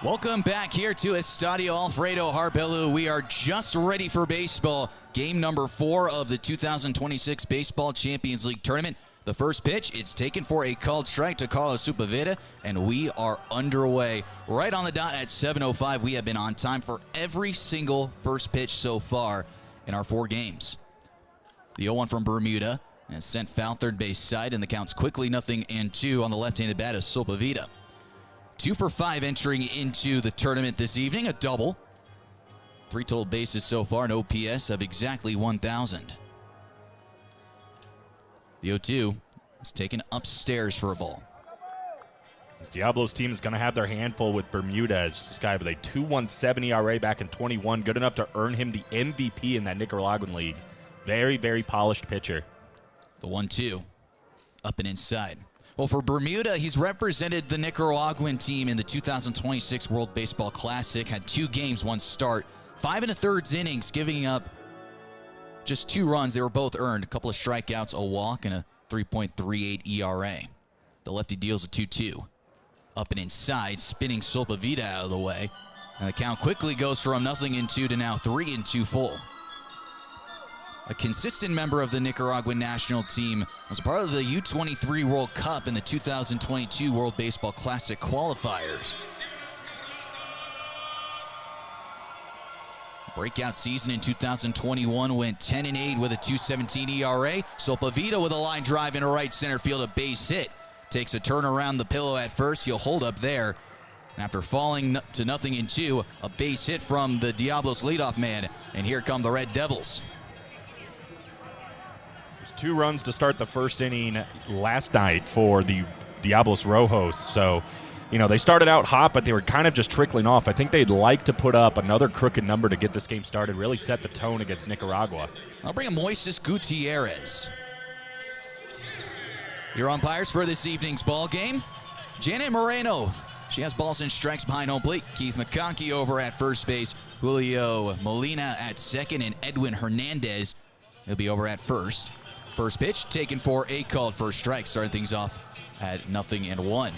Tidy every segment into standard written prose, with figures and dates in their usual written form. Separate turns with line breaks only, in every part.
Welcome back here to Estadio Alfredo Harpelu. We are just ready for baseball. Game number 4 of the 2026 Baseball Champions League Tournament. The first pitch, it's taken for a called strike to Carlos Sepúlveda, and we are underway. Right on the dot at 7:05. We have been on time for every single first pitch so far in our 4 games. The 0-1 from Bermuda and sent foul third base side, and the count's quickly 0-2 on the left-handed bat of Sepúlveda. 2 for 5 entering into the tournament this evening, a double. 3 total bases so far, an OPS of exactly 1,000. The 0-2 is taken upstairs for a ball.
This Diablos team is going to have their handful with Bermuda. This guy with a 2.17 ERA back in 21, good enough to earn him the MVP in that Nicaraguan league. Very, very polished pitcher.
The 1-2, up and inside. Well, for Bermuda, he's represented the Nicaraguan team in the 2026 World Baseball Classic, had 2 games, 1 start, 5 1/3 innings, giving up just 2 runs. They were both earned, a couple of strikeouts, a walk, and a 3.38 ERA. The lefty deals a 2-2. Up and inside, spinning Sepúlveda out of the way. And the count quickly goes from 0-2 to now 3-2 full. A consistent member of the Nicaraguan national team, was a part of the U23 World Cup in the 2022 World Baseball Classic qualifiers. Breakout season in 2021 went 10-8 with a 2.17 ERA. Sepúlveda with a line drive into right center field, a base hit. Takes a turn around the pillow at first. He'll hold up there. After falling to 0-2, a base hit from the Diablos leadoff man. And here come the Red Devils.
2 runs to start the first inning last night for the Diablos Rojos. So, they started out hot, but they were kind of just trickling off. I think they'd like to put up another crooked number to get this game started, really set the tone against Nicaragua.
I'll bring in Moises Gutierrez. Your umpires for this evening's ball game, Janet Moreno. She has balls and strikes behind home plate. Keith McConkey over at first base. Julio Molina at second, and Edwin Hernandez will be over at first. First pitch taken for a called first strike, starting things off at 0-1.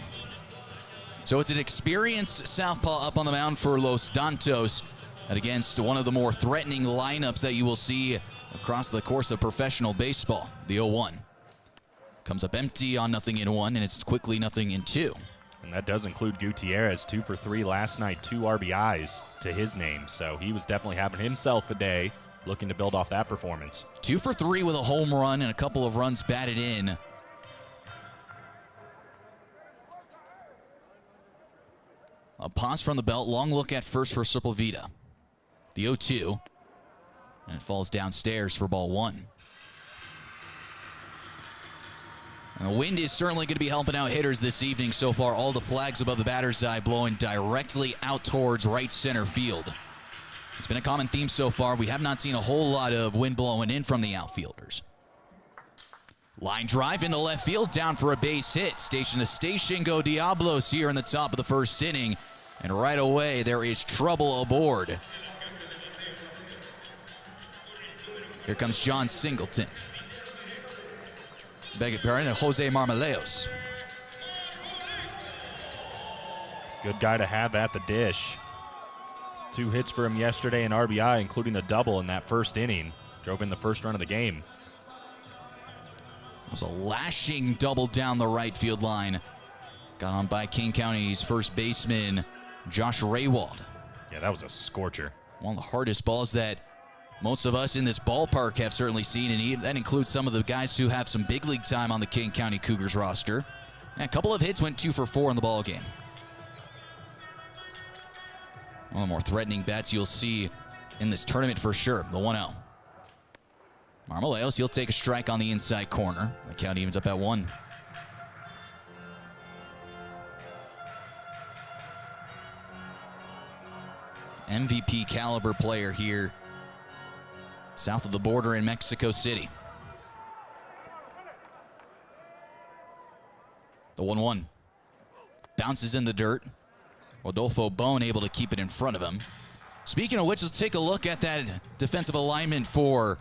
So it's an experienced southpaw up on the mound for Los Dantos, and against one of the more threatening lineups that you will see across the course of professional baseball. The 0-1 comes up empty on 0-1, and it's quickly 0-2.
And that does include Gutierrez, 2 for 3 last night, 2 RBIs to his name. So he was definitely having himself a day, looking to build off that performance.
2 for 3 with a home run and a couple of runs batted in. A pass from the belt, long look at first for Sepúlveda. The 0-2, and it falls downstairs for ball 1. And the wind is certainly going to be helping out hitters this evening so far. All the flags above the batter's eye blowing directly out towards right center field. It's been a common theme so far. We have not seen a whole lot of wind blowing in from the outfielders. Line drive into left field, down for a base hit. Station to station go Diablos here in the top of the first inning. And right away, there is trouble aboard. Here comes John Singleton. Beg your pardon, Jose Marmoleos.
Good guy to have at the dish. 2 hits for him yesterday, an RBI, including a double in that first inning. Drove in the first run of the game.
It was a lashing double down the right field line. Got on by King County's first baseman, Josh Raywald.
Yeah, that was a scorcher.
One of the hardest balls that most of us in this ballpark have certainly seen, and that includes some of the guys who have some big league time on the King County Cougars roster. And a couple of hits, went 2 for 4 in the ball game. One of the more threatening bats you'll see in this tournament for sure, the 1-0. Marmoleos, he'll take a strike on the inside corner. The count evens up at 1. MVP caliber player here south of the border in Mexico City. The 1-1 bounces in the dirt. Rodolfo Bone able to keep it in front of him. Speaking of which, let's take a look at that defensive alignment for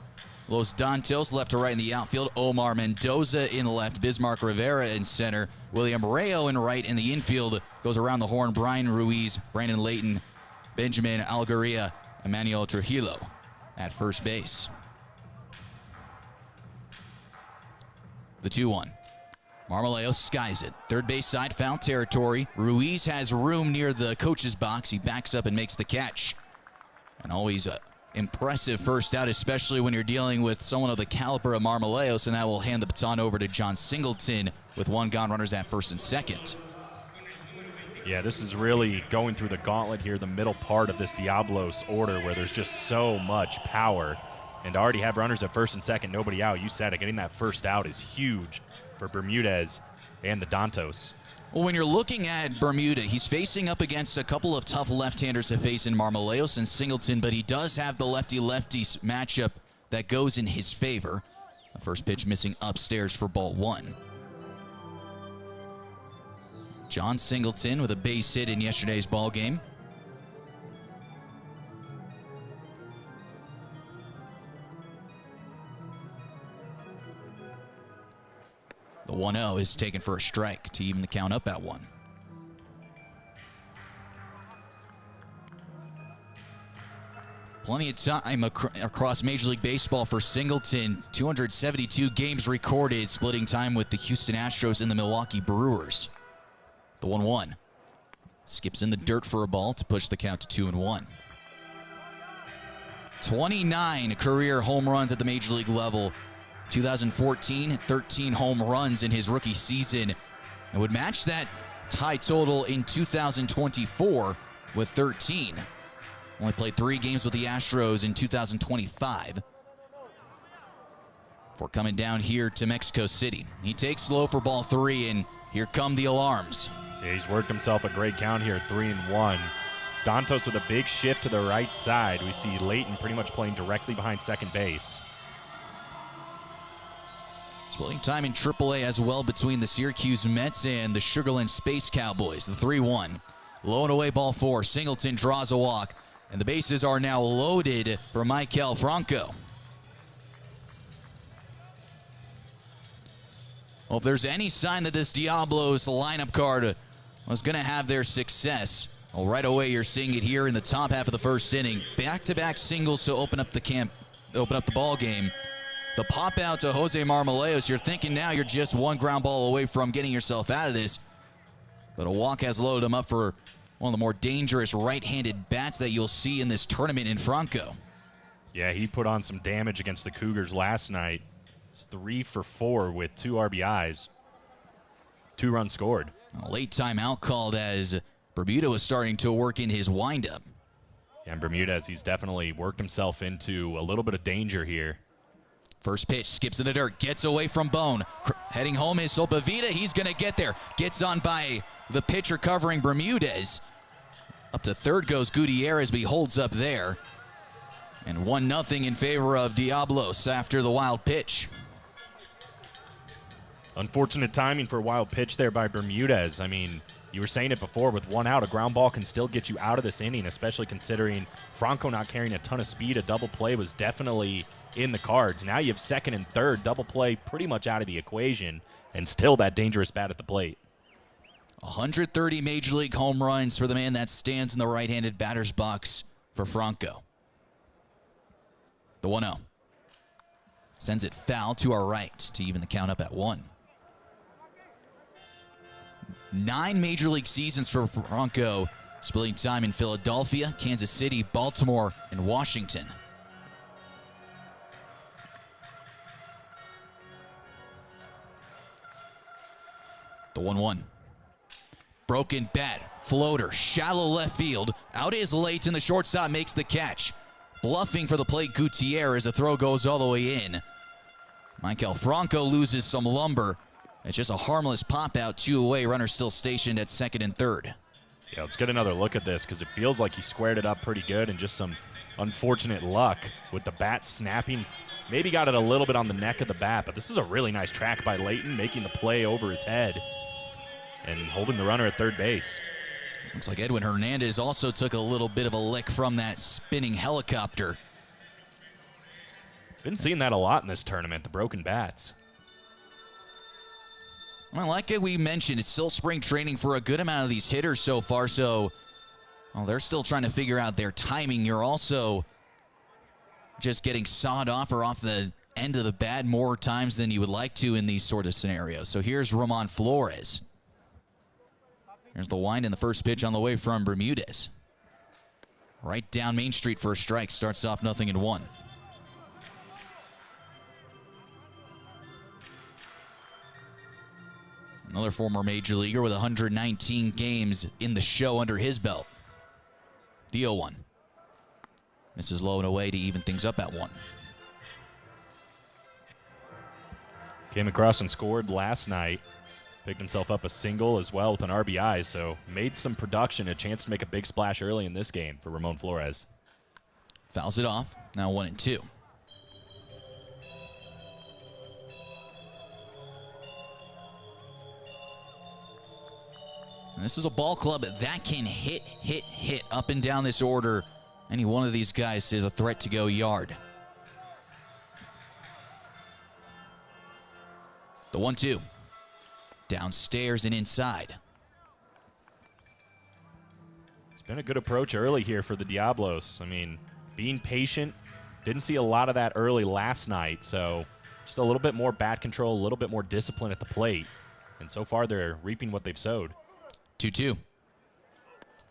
Los Dantos left to right in the outfield. Omar Mendoza in left. Bismarck Rivera in center. William Rayo in right. In the infield goes around the horn. Brian Ruiz, Brandon Layton, Benjamin Algaria, Emmanuel Trujillo at first base. The 2-1. Marmoleo skies it. Third base side, foul territory. Ruiz has room near the coach's box. He backs up and makes the catch. And always a impressive first out, especially when you're dealing with someone of the caliber of Marmoleos, and that will hand the baton over to John Singleton with one gone, runners at first and second.
Yeah, this is really going through the gauntlet here, the middle part of this Diablos order where there's just so much power. And to already have runners at first and second, nobody out, you said it, getting that first out is huge for Bermudez and the Dantos.
Well, when you're looking at Bermuda, he's facing up against a couple of tough left-handers to face in Marmoleos and Singleton, but he does have the lefty-lefty matchup that goes in his favor. The first pitch missing upstairs for ball one. John Singleton with a base hit in yesterday's ball game. The 1-0 is taken for a strike to even the count up at 1. Plenty of time across Major League Baseball for Singleton. 272 games recorded, splitting time with the Houston Astros and the Milwaukee Brewers. The 1-1. Skips in the dirt for a ball to push the count to 2-1. 29 career home runs at the Major League level. 2014, 13 home runs in his rookie season, and would match that tie total in 2024 with 13. Only played 3 games with the Astros in 2025. Before coming down here to Mexico City. He takes low for ball 3, and here come the alarms.
Yeah, he's worked himself a great count here, 3-1. Dantos with a big shift to the right side. We see Layton pretty much playing directly behind second base.
Splitting time in AAA as well between the Syracuse Mets and the Sugarland Space Cowboys. The 3-1. Low and away ball 4. Singleton draws a walk. And the bases are now loaded for Michael Franco. Well, if there's any sign that this Diablos lineup card was going to have their success, well, right away you're seeing it here in the top half of the first inning. Back-to-back singles to open up the ball game. The pop out to Jose Marmoleos, you're thinking now you're just one ground ball away from getting yourself out of this. But a walk has loaded him up for one of the more dangerous right-handed bats that you'll see in this tournament in Franco.
Yeah, he put on some damage against the Cougars last night. It's 3 for 4 with 2 RBIs. 2 runs scored.
A late timeout called as Bermuda was starting to work in his windup.
Yeah, and Bermudez, he's definitely worked himself into a little bit of danger here.
First pitch, skips in the dirt, gets away from Bone. Heading home is Sopavita. He's going to get there. Gets on by the pitcher covering Bermudez. Up to third goes Gutierrez, but he holds up there. And 1-0 in favor of Diablos after the wild pitch.
Unfortunate timing for a wild pitch there by Bermudez. I mean, you were saying it before, with 1 out, a ground ball can still get you out of this inning, especially considering Franco not carrying a ton of speed. A double play was definitely in the cards. Now you have second and third, double play pretty much out of the equation, and still that dangerous bat at the plate.
130 Major League home runs for the man that stands in the right-handed batter's box for Franco. The 1-0. Sends it foul to our right to even the count up at 1. 9 Major League seasons for Franco, splitting time in Philadelphia, Kansas City, Baltimore, and Washington. The 1-1. Broken bat, floater, shallow left field. Out is Layton, the shortstop makes the catch. Bluffing for the plate, Gutierrez. The throw goes all the way in. Michael Franco loses some lumber. It's just a harmless pop out, 2 away. Runner still stationed at second and third.
Yeah, let's get another look at this because it feels like he squared it up pretty good, and just some unfortunate luck with the bat snapping. Maybe got it a little bit on the neck of the bat, but this is a really nice track by Layton, making the play over his head and holding the runner at third base.
Looks like Edwin Hernandez also took a little bit of a lick from that spinning helicopter.
Been seeing that a lot in this tournament, the broken bats.
Well, like we mentioned, it's still spring training for a good amount of these hitters so far, so they're still trying to figure out their timing. You're also just getting sawed off or off the end of the bat more times than you would like to in these sort of scenarios. So here's Ramon Flores. There's the wind and the first pitch on the way from Bermudez. Right down Main Street for a strike. Starts off 0-1. Another former major leaguer with 119 games in the show under his belt. The 0-1. Misses low and away to even things up at 1.
Came across and scored last night. Picked himself up a single as well with an RBI, so made some production, a chance to make a big splash early in this game for Ramon Flores.
Fouls it off. Now 1-2. And this is a ball club that can hit up and down this order. Any one of these guys is a threat to go yard. The 1-2. Downstairs and inside.
It's been a good approach early here for the Diablos. I mean, being patient. Didn't see a lot of that early last night, so just a little bit more bat control, a little bit more discipline at the plate. And so far they're reaping what they've sowed.
2-2.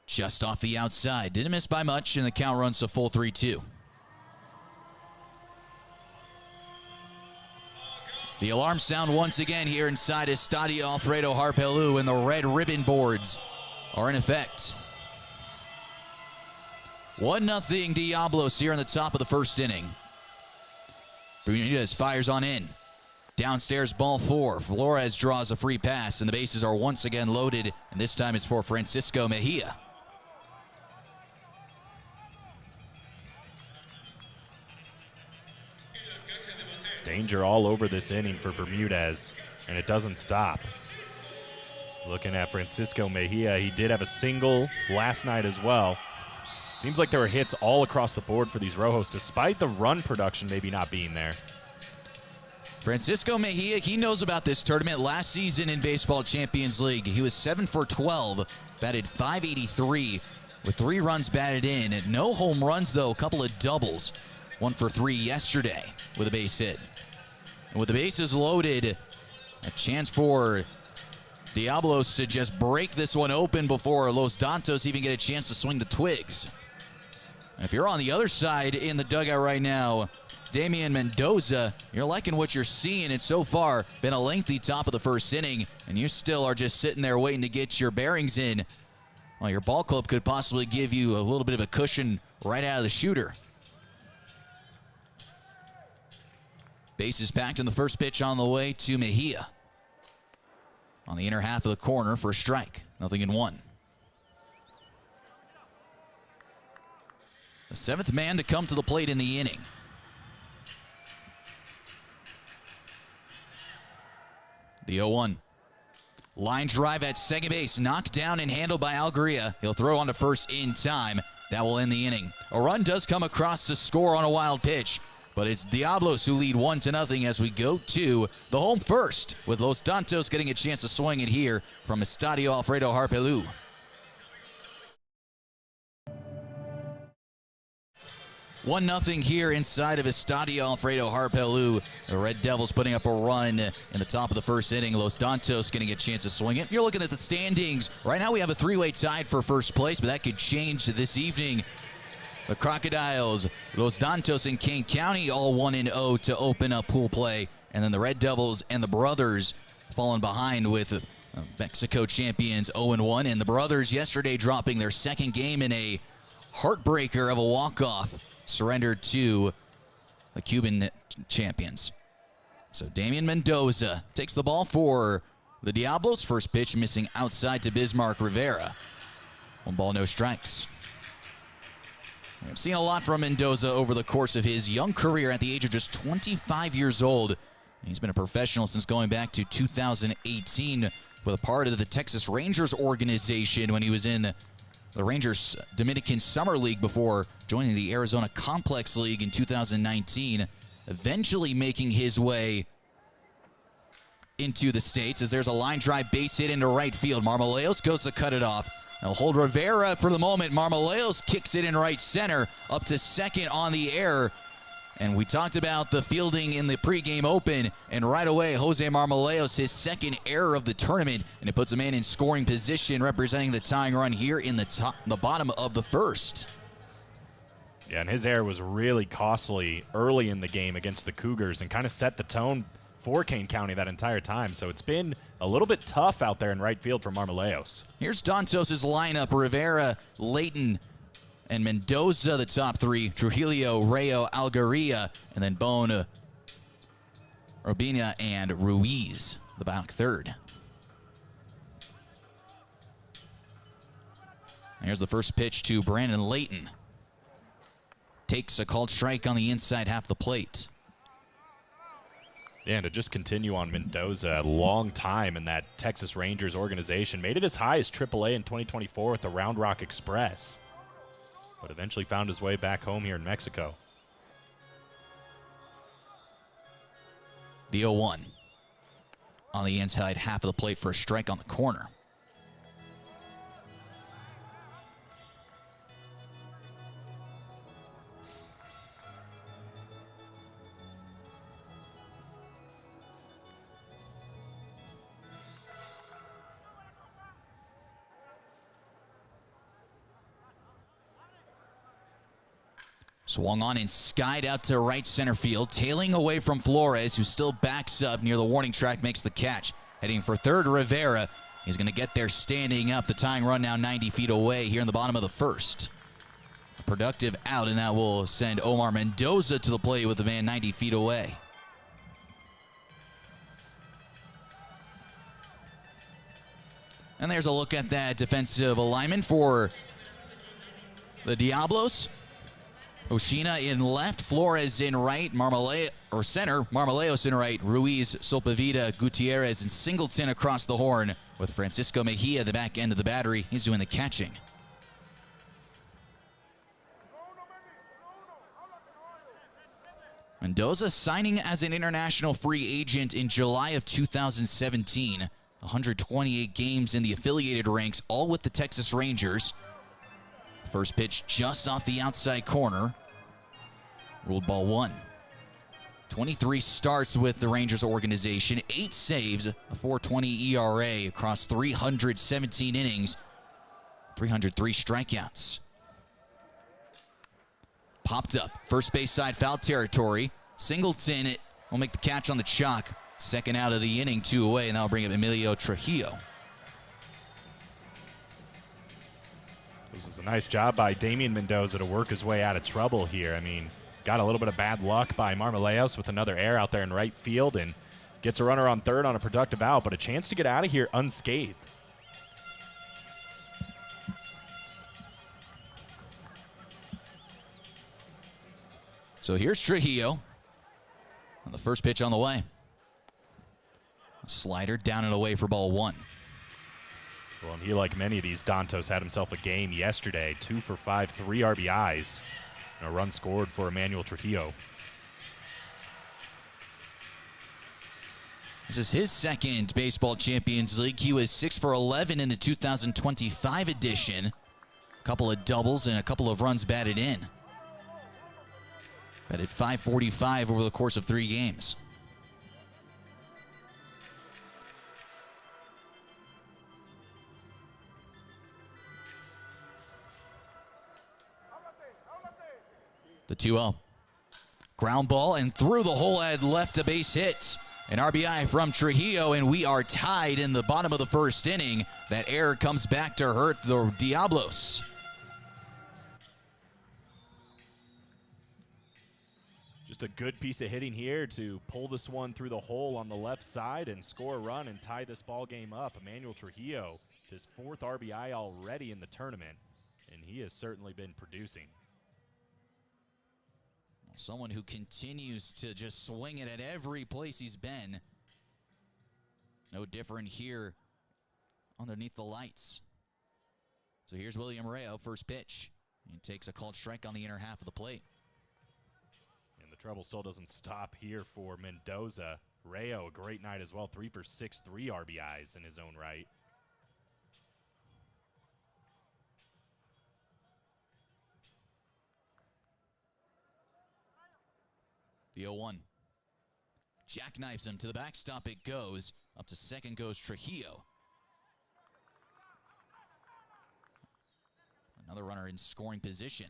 Just off the outside. Didn't miss by much, and the count runs to full 3-2. The alarm sound once again here inside Estadio Alfredo Harpelú, and the red ribbon boards are in effect. 1-0 Diablos here in the top of the first inning. Bermudez fires on in. Downstairs, ball 4. Flores draws a free pass, and the bases are once again loaded, and this time it's for Francisco Mejia.
Danger all over this inning for Bermudez, and it doesn't stop. Looking at Francisco Mejia, he did have a single last night as well. Seems like there were hits all across the board for these Rojos, despite the run production maybe not being there.
Francisco Mejia, he knows about this tournament. Last season in Baseball Champions League, he was 7 for 12, batted .583 with 3 runs batted in. No home runs, though, a couple of doubles. 1 for 3 yesterday with a base hit. And with the bases loaded, a chance for Diablos to just break this one open before Los Dantos even get a chance to swing the twigs. And if you're on the other side in the dugout right now, Damian Mendoza, you're liking what you're seeing. It's so far been a lengthy top of the first inning, and you still are just sitting there waiting to get your bearings in. Well, your ball club could possibly give you a little bit of a cushion right out of the shooter. Bases packed, and the first pitch on the way to Mejia. On the inner half of the corner for a strike. 0-1. The 7th man to come to the plate in the inning. The 0-1. Line drive at second base. Knocked down and handled by Algria. He'll throw on to first in time. That will end the inning. A run does come across to score on a wild pitch, but it's Diablos who lead 1-0 as we go to the home first, with Los Dantos getting a chance to swing it here from Estadio Alfredo Harpelú. One nothing here inside of Estadio Alfredo Harpelú. The Red Devils putting up a run in the top of the first inning. Los Dantos getting a chance to swing it. You're looking at the standings. Right now we have a 3-way tied for first place, but that could change this evening. The Crocodiles, Los Dantos, and Kane County all 1-0 to open up pool play. And then the Red Devils and the Brothers falling behind with Mexico champions 0-1. And the Brothers yesterday dropping their second game in a heartbreaker of a walk-off, surrendered to the Cuban champions. So Damian Mendoza takes the ball for the Diablos. First pitch missing outside to Bismarck Rivera. 1 ball, no strikes. We've seen a lot from Mendoza over the course of his young career at the age of just 25 years old. He's been a professional since going back to 2018 with a part of the Texas Rangers organization when he was in the Rangers Dominican Summer League before joining the Arizona Complex League in 2019. eventually making his way into the States as there's a line drive base hit into right field. Marmoleos goes to cut it off. They'll hold Rivera for the moment. Marmoleos kicks it in right center, up to second on the air. And we talked about the fielding in the pregame open, and right away, Jose Marmoleos, his second error of the tournament, and it puts a man in scoring position representing the tying run here in the bottom of the first.
Yeah, and his error was really costly early in the game against the Cougars and kind of set the tone for Kane County that entire time. So it's been a little bit tough out there in right field for Marmoleos.
Here's Dantos' lineup: Rivera, Layton, and Mendoza, the top three. Trujillo, Rayo, Algaria, and then Bone, Robina, and Ruiz, the back third. Here's the first pitch to Brandon Layton. Takes a called strike on the inside half the plate.
Yeah, and to just continue on Mendoza, a long time in that Texas Rangers organization. Made it as high as AAA in 2024 with the Round Rock Express, but eventually found his way back home here in Mexico.
The 0-1 on the inside half of the plate for a strike on the corner. Swung on and skied out to right center field, tailing away from Flores, who still backs up near the warning track, makes the catch. Heading for third, Rivera. He's going to get there standing up. The tying run now 90 feet away here in the bottom of the first. A productive out, and that will send Omar Mendoza to the plate with the man 90 feet away. And there's a look at that defensive alignment for the Diablos. Oshina in left, Flores in right, Marmoleos in right, Ruiz, Solpavita, Gutierrez, and Singleton across the horn with Francisco Mejia, the back end of the battery. He's doing the catching. Mendoza signing as an international free agent in July of 2017. 128 games in the affiliated ranks, all with the Texas Rangers. First pitch just off the outside corner. Ruled ball one. 23 starts with the Rangers organization. 8 saves, a 4.20 ERA across 317 innings. 303 strikeouts. Popped up. First base side foul territory. Singleton will make the catch on the chalk. Second out of the inning, 2 away, and that'll bring up Emilio Trujillo.
This is a nice job by Damian Mendoza to work his way out of trouble here. I mean, got a little bit of bad luck by Marmoleos with another error out there in right field and gets a runner on third on a productive out, but a chance to get out of here unscathed.
So here's Trujillo on the first pitch on the way. A slider down and away for ball one.
Well, and he, like many of these, Dantos had himself a game yesterday. 2 for 5, 3 RBIs, and a run scored for Emmanuel Trujillo.
This is his second Baseball Champions League. He was 6 for 11 in the 2025 edition. A couple of doubles and a couple of runs batted in. Batted .545 over the course of 3 games. The 2-0. Ground ball and through the hole at left, a base hit. An RBI from Trujillo, and we are tied in the bottom of the first inning. That error comes back to hurt the Diablos.
Just a good piece of hitting here to pull this one through the hole on the left side and score a run and tie this ball game up. Emmanuel Trujillo, his 4th RBI already in the tournament, and he has certainly been producing.
Someone who continues to just swing it at every place he's been. No different here underneath the lights. So here's William Rayo, first pitch. He takes a called strike on the inner half of the plate.
And the trouble still doesn't stop here for Mendoza. Rayo, a great night as well. 3 for 6, 3 RBIs in his own right.
The 0-1. Jackknifes him to the backstop. It goes. Up to second goes Trujillo. Another runner in scoring position.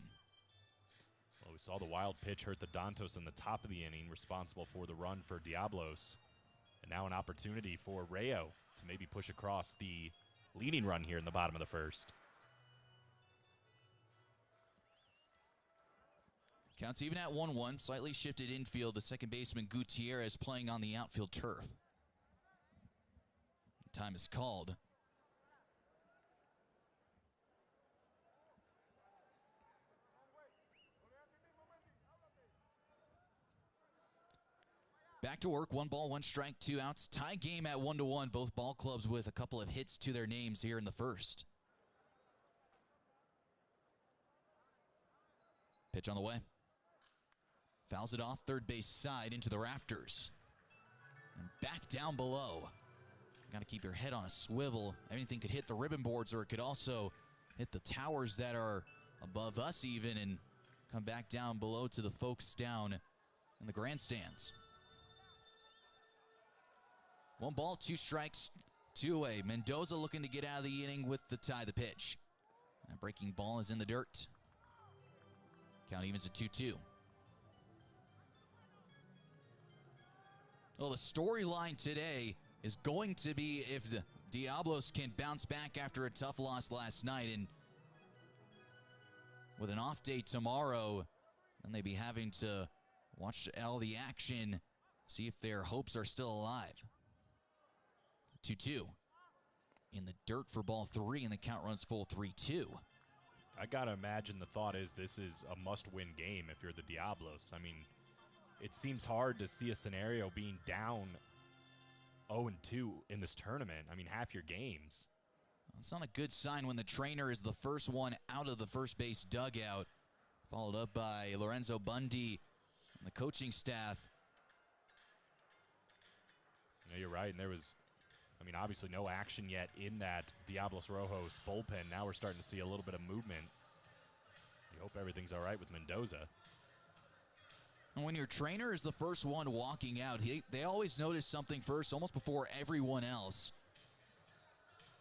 Well, we saw the wild pitch hurt the Dantos in the top of the inning, responsible for the run for Diablos. And now an opportunity for Rayo to maybe push across the leading run here in the bottom of the first.
Counts even at 1-1. Slightly shifted infield. The second baseman Gutierrez playing on the outfield turf. Time is called. Back to work. 1 ball, 1 strike, 2 outs. Tie game at 1-1. Both ball clubs with a couple of hits to their names here in the first. Pitch on the way. Fouls it off third base side into the rafters. And back down below. Got to keep your head on a swivel. Anything could hit the ribbon boards, or it could also hit the towers that are above us even and come back down below to the folks down in the grandstands. 1 ball, 2 strikes, 2 away. Mendoza looking to get out of the inning with the tie. The pitch. That breaking ball is in the dirt. Count evens at 2-2. Well, the storyline today is going to be if the Diablos can bounce back after a tough loss last night, and with an off day tomorrow, then they'd be having to watch all the action, see if their hopes are still alive. 2-2. In the dirt for ball 3, and the count runs full 3-2.
I gotta imagine the thought is this is a must-win game if you're the Diablos. I mean, it seems hard to see a scenario being down 0-2 in this tournament. I mean, half your games.
It's not a good sign when the trainer is the first one out of the first base dugout, followed up by Lorenzo Bundy and the coaching staff.
Yeah, you're right, and there was, I mean, obviously no action yet in that Diablos Rojos bullpen. Now we're starting to see a little bit of movement. You hope everything's all right with Mendoza.
And when your trainer is the first one walking out, they always notice something first, almost before everyone else.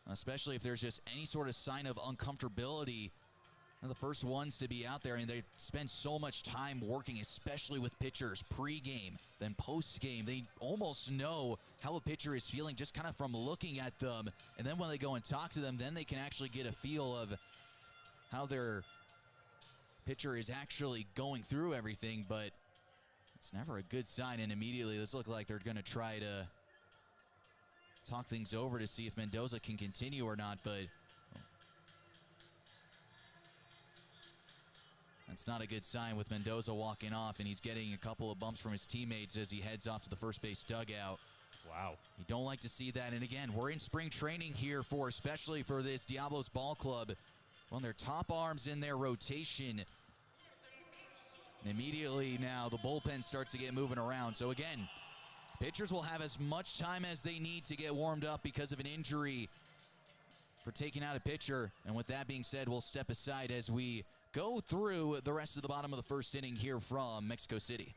Especially if there's just any sort of sign of uncomfortability. They're the first ones to be out there, and they spend so much time working, especially with pitchers, pre-game, then post-game. They almost know how a pitcher is feeling just kind of from looking at them. And then when they go and talk to them, then they can actually get a feel of how their pitcher is actually going through everything. But it's never a good sign, and immediately this looks like they're going to try to talk things over to see if Mendoza can continue or not, but that's not a good sign with Mendoza walking off, and he's getting a couple of bumps from his teammates as he heads off to the first base dugout.
Wow.
You don't like to see that, and again, we're in spring training here especially for this Diablos ball club. On their top arms in their rotation. And immediately now the bullpen starts to get moving around. So again, pitchers will have as much time as they need to get warmed up because of an injury for taking out a pitcher. And with that being said, we'll step aside as we go through the rest of the bottom of the first inning here from Mexico City.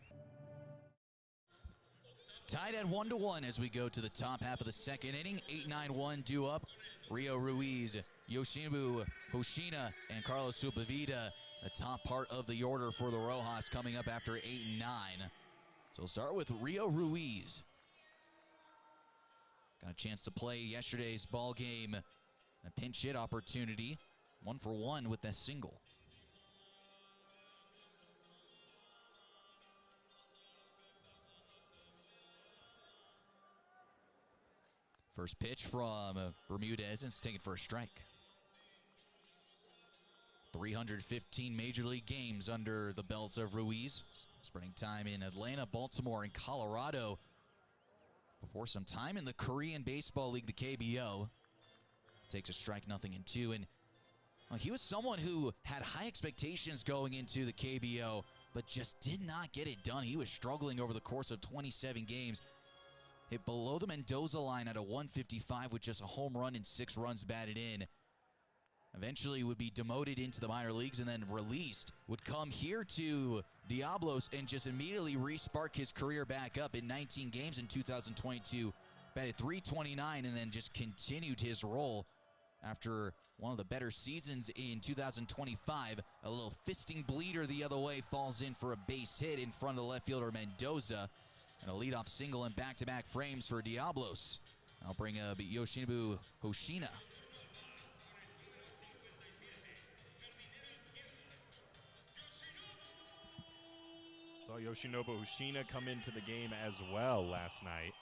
Tied at 1-1 as we go to the top half of the second inning. 8-9-1 due up. Rio Ruiz, Yoshinobu Hoshina, and Carlos Supavita. The top part of the order for the Rojas coming up after 8 and 9. So we'll start with Rio Ruiz. Got a chance to play yesterday's ball game. A pinch hit opportunity. 1 for 1 with that single. First pitch from Bermudez, and it's taken for a strike. 315 Major League games under the belt of Ruiz. Spending time in Atlanta, Baltimore, and Colorado. Before some time in the Korean Baseball League, the KBO. Takes a strike, 0-2. And well, he was someone who had high expectations going into the KBO. but just did not get it done. He was struggling over the course of 27 games. Hit below the Mendoza line at a 155 with just a home run and 6 runs batted in. Eventually would be demoted into the minor leagues and then released. Would come here to Diablos and just immediately re-spark his career back up in 19 games in 2022. Batted .329 and then just continued his role after one of the better seasons in 2025. A little fisting bleeder the other way, falls in for a base hit in front of the left fielder Mendoza. And a leadoff single in back-to-back frames for Diablos. I'll bring Yoshinobu Hoshina.
Saw Yoshinobu Hoshina come into the game as well last night.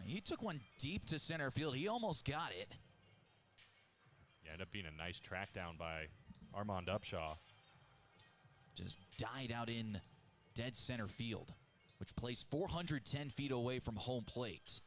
He took one deep to center field. He almost got it.
Yeah, ended up being a nice track down by Armand Upshaw.
Just died out in dead center field, which placed 410 feet away from home plate.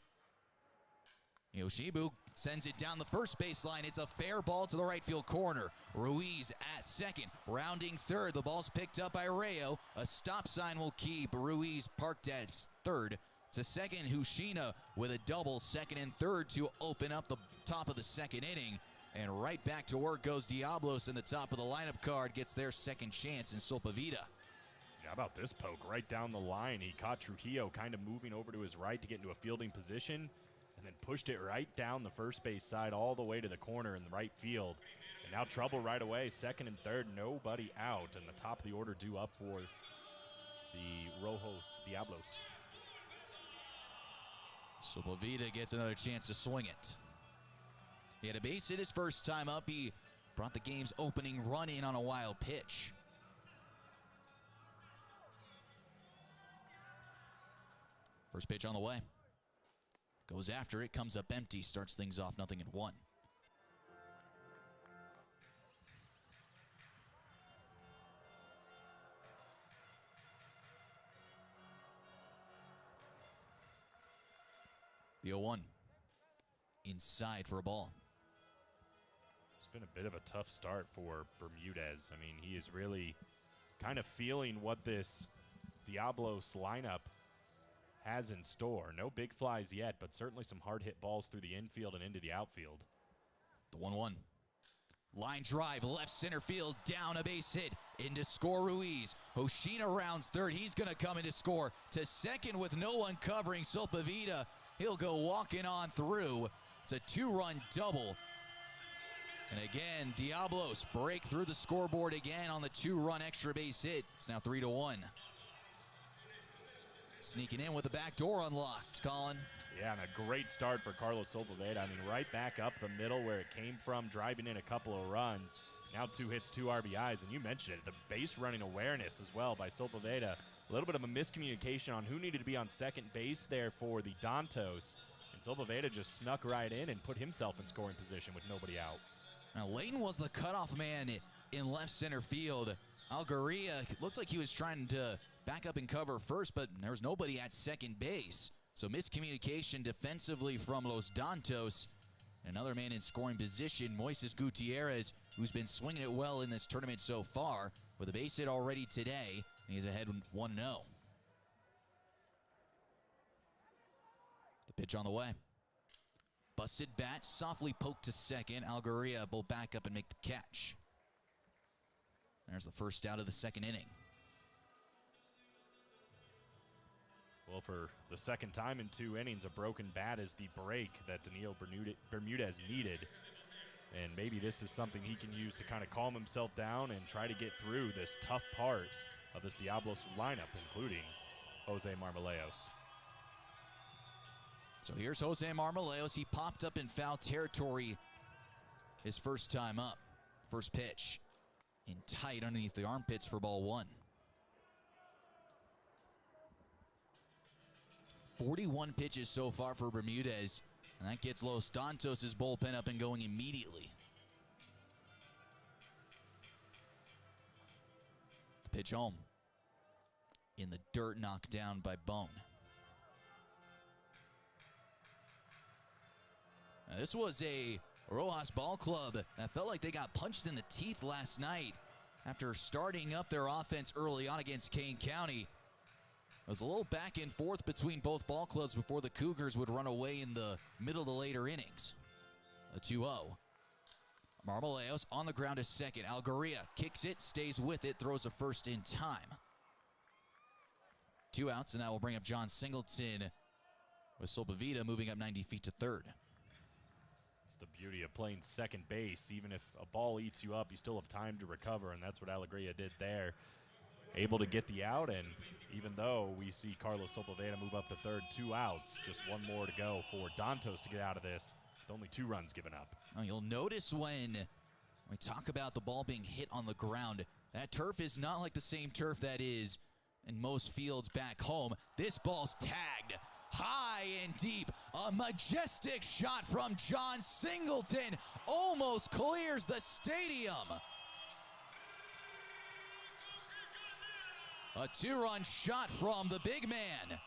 Yoshibu sends it down the first baseline. It's a fair ball to the right field corner. Ruiz at second, rounding third. The ball's picked up by Rayo. A stop sign will keep Ruiz parked at third. To second, Hoshina with a double, second and third to open up the top of the second inning. And right back to work goes Diablos in the top of the lineup card. Gets their second chance in Solpavita.
How about this poke right down the line? He caught Trujillo kind of moving over to his right to get into a fielding position, and then pushed it right down the first base side all the way to the corner in the right field. And now trouble right away, second and third, nobody out, and the top of the order due up for the Rojos Diablos.
Solpavita gets another chance to swing it. He had a base hit his first time up. He brought the game's opening run in on a wild pitch. First pitch on the way. Goes after it, comes up empty, starts things off 0-1. The 0-1. Inside for a ball.
It's been a bit of a tough start for Bermudez. I mean, he is really kind of feeling what this Diablos lineup has in store. No big flies yet, but certainly some hard hit balls through the infield and into the outfield.
The 1-1. Line drive, left center field, down a base hit, into score Ruiz. Hoshina rounds third, he's going to come in to score. To second with no one covering Solpavita. He'll go walking on through. It's a 2-run double. And again, Diablos break through the scoreboard again on the 2-run extra base hit. It's now 3-1. Sneaking in with the back door unlocked, Colin.
Yeah, and a great start for Carlos Solpavita. I mean, right back up the middle where it came from, driving in a couple of runs. Now 2 hits, 2 RBIs, and you mentioned it, the base running awareness as well by Solpavita. A little bit of a miscommunication on who needed to be on second base there for the Dantos. And Solpavita just snuck right in and put himself in scoring position with nobody out.
Now, Layton was the cutoff man in left center field. Algaria looked like he was trying to back up and cover first, but there was nobody at second base. So miscommunication defensively from Los Dantos. Another man in scoring position, Moises Gutierrez, who's been swinging it well in this tournament so far, with a base hit already today. And he's ahead 1-0. The pitch on the way. Busted bat, softly poked to second. Algaria will back up and make the catch. There's the first out of the second inning.
Well, for the second time in 2 innings, a broken bat is the break that Danilo Bermudez needed. And maybe this is something he can use to kind of calm himself down and try to get through this tough part of this Diablos lineup, including Jose Marmoleos.
So here's Jose Marmoleos. He popped up in foul territory his first time up. First pitch. In tight underneath the armpits for ball 1. 41 pitches so far for Bermudez, and that gets Los Dantos' bullpen up and going immediately. The pitch home. In the dirt, knocked down by Bone. Now, this was a Rojas Ball Club that felt like they got punched in the teeth last night after starting up their offense early on against Kane County. It was a little back and forth between both ball clubs before the Cougars would run away in the middle to later innings. A 2-0. Marmoleos on the ground is second. Algaria kicks it, stays with it, throws a first in time. 2 outs, and that will bring up John Singleton with Solpavita moving up 90 feet to third.
It's the beauty of playing second base. Even if a ball eats you up, you still have time to recover, and that's what Algaria did there. Able to get the out, and even though we see Carlos Solpavita move up to third, 2 outs, just one more to go for Dantos to get out of this with only 2 runs given up.
Now you'll notice when we talk about the ball being hit on the ground, that turf is not like the same turf that is in most fields back home. This ball's tagged high and deep. A majestic shot from John Singleton almost clears the stadium. A 2-run shot from the big man.